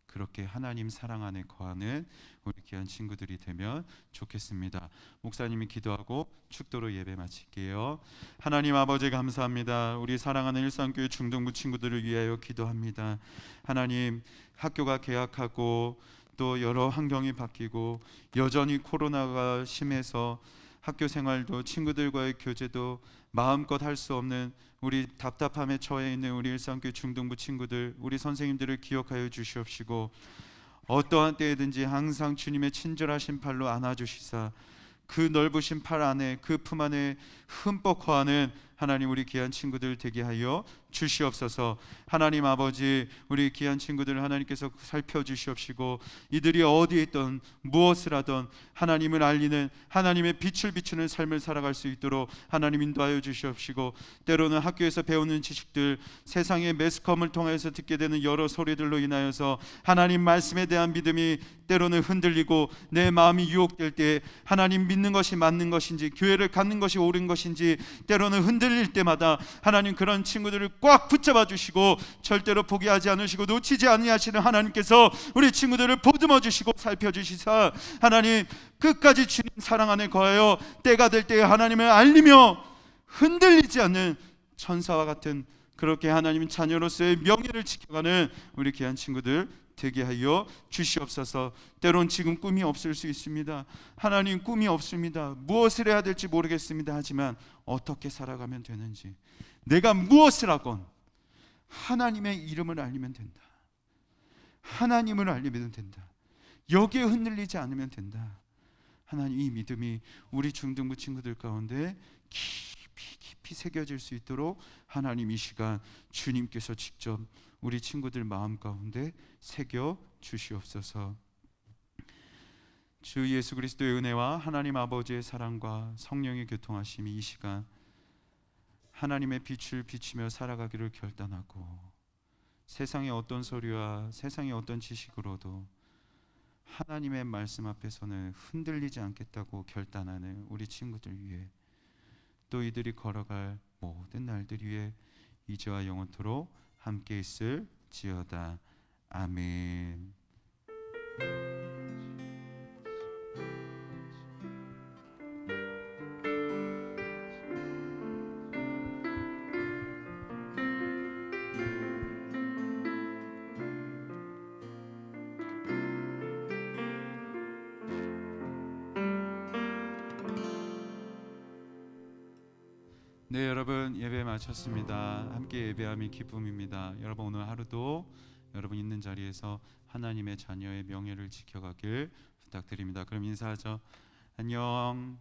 그렇게 하나님 사랑 안에 거하는 우리 귀한 친구들이 되면 좋겠습니다. 목사님이 기도하고 축도로 예배 마칠게요. 하나님 아버지 감사합니다. 우리 사랑하는 일산교회 중등부 친구들을 위하여 기도합니다. 하나님, 학교가 개학하고 또 여러 환경이 바뀌고 여전히 코로나가 심해서 학교 생활도 친구들과의 교제도 마음껏 할 수 없는 우리 답답함에 처해 있는 우리 일산교회 중등부 친구들, 우리 선생님들을 기억하여 주시옵시고 어떠한 때에든지 항상 주님의 친절하신 팔로 안아주시사 그 넓으신 팔 안에 그 품 안에 흠뻑 거하는 하나님 우리 귀한 친구들 되게 하여 주시옵소서. 하나님 아버지, 우리 귀한 친구들을 하나님께서 살펴주시옵시고 이들이 어디에 있던 무엇을 하던 하나님을 알리는 하나님의 빛을 비추는 삶을 살아갈 수 있도록 하나님 인도하여 주시옵시고 때로는 학교에서 배우는 지식들, 세상의 매스컴을 통해서 듣게 되는 여러 소리들로 인하여서 하나님 말씀에 대한 믿음이 때로는 흔들리고 내 마음이 유혹될 때 하나님 믿는 것이 맞는 것인지 교회를 갖는 것이 옳은 것인지 때로는 흔들릴 때마다 하나님 그런 친구들을 꽉 붙잡아 주시고 절대로 포기하지 않으시고 놓치지 아니하시는 하나님께서 우리 친구들을 보듬어 주시고 살펴주시사 하나님 끝까지 주님 사랑 안에 거하여 때가 될 때에 하나님을 알리며 흔들리지 않는 천사와 같은 그렇게 하나님 자녀로서의 명예를 지켜가는 우리 귀한 친구들 되게 하여 주시옵소서. 때론 지금 꿈이 없을 수 있습니다. 하나님 꿈이 없습니다. 무엇을 해야 될지 모르겠습니다. 하지만 어떻게 살아가면 되는지 내가 무엇을 하건 하나님의 이름을 알리면 된다. 하나님을 알리면 된다. 여기에 흔들리지 않으면 된다. 하나님 이 믿음이 우리 중등부 친구들 가운데 깊이 새겨질 수 있도록 하나님 이 시간 주님께서 직접 우리 친구들 마음 가운데 새겨 주시옵소서. 주 예수 그리스도의 은혜와 하나님 아버지의 사랑과 성령의 교통하심이 이 시간 하나님의 빛을 비추며 살아가기를 결단하고 세상의 어떤 소리와 세상의 어떤 지식으로도 하나님의 말씀 앞에서는 흔들리지 않겠다고 결단하는 우리 친구들 위해 또 이들이 걸어갈 모든 날들 위해 이제와 영원토록 함께 있을지어다. 아멘. 네, 여러분 예배 마쳤습니다. 함께 예배함이 기쁨입니다. 여러분 오늘 하루도 여러분 있는 자리에서 하나님의 자녀의 명예를 지켜가길 부탁드립니다. 그럼 인사하죠. 안녕.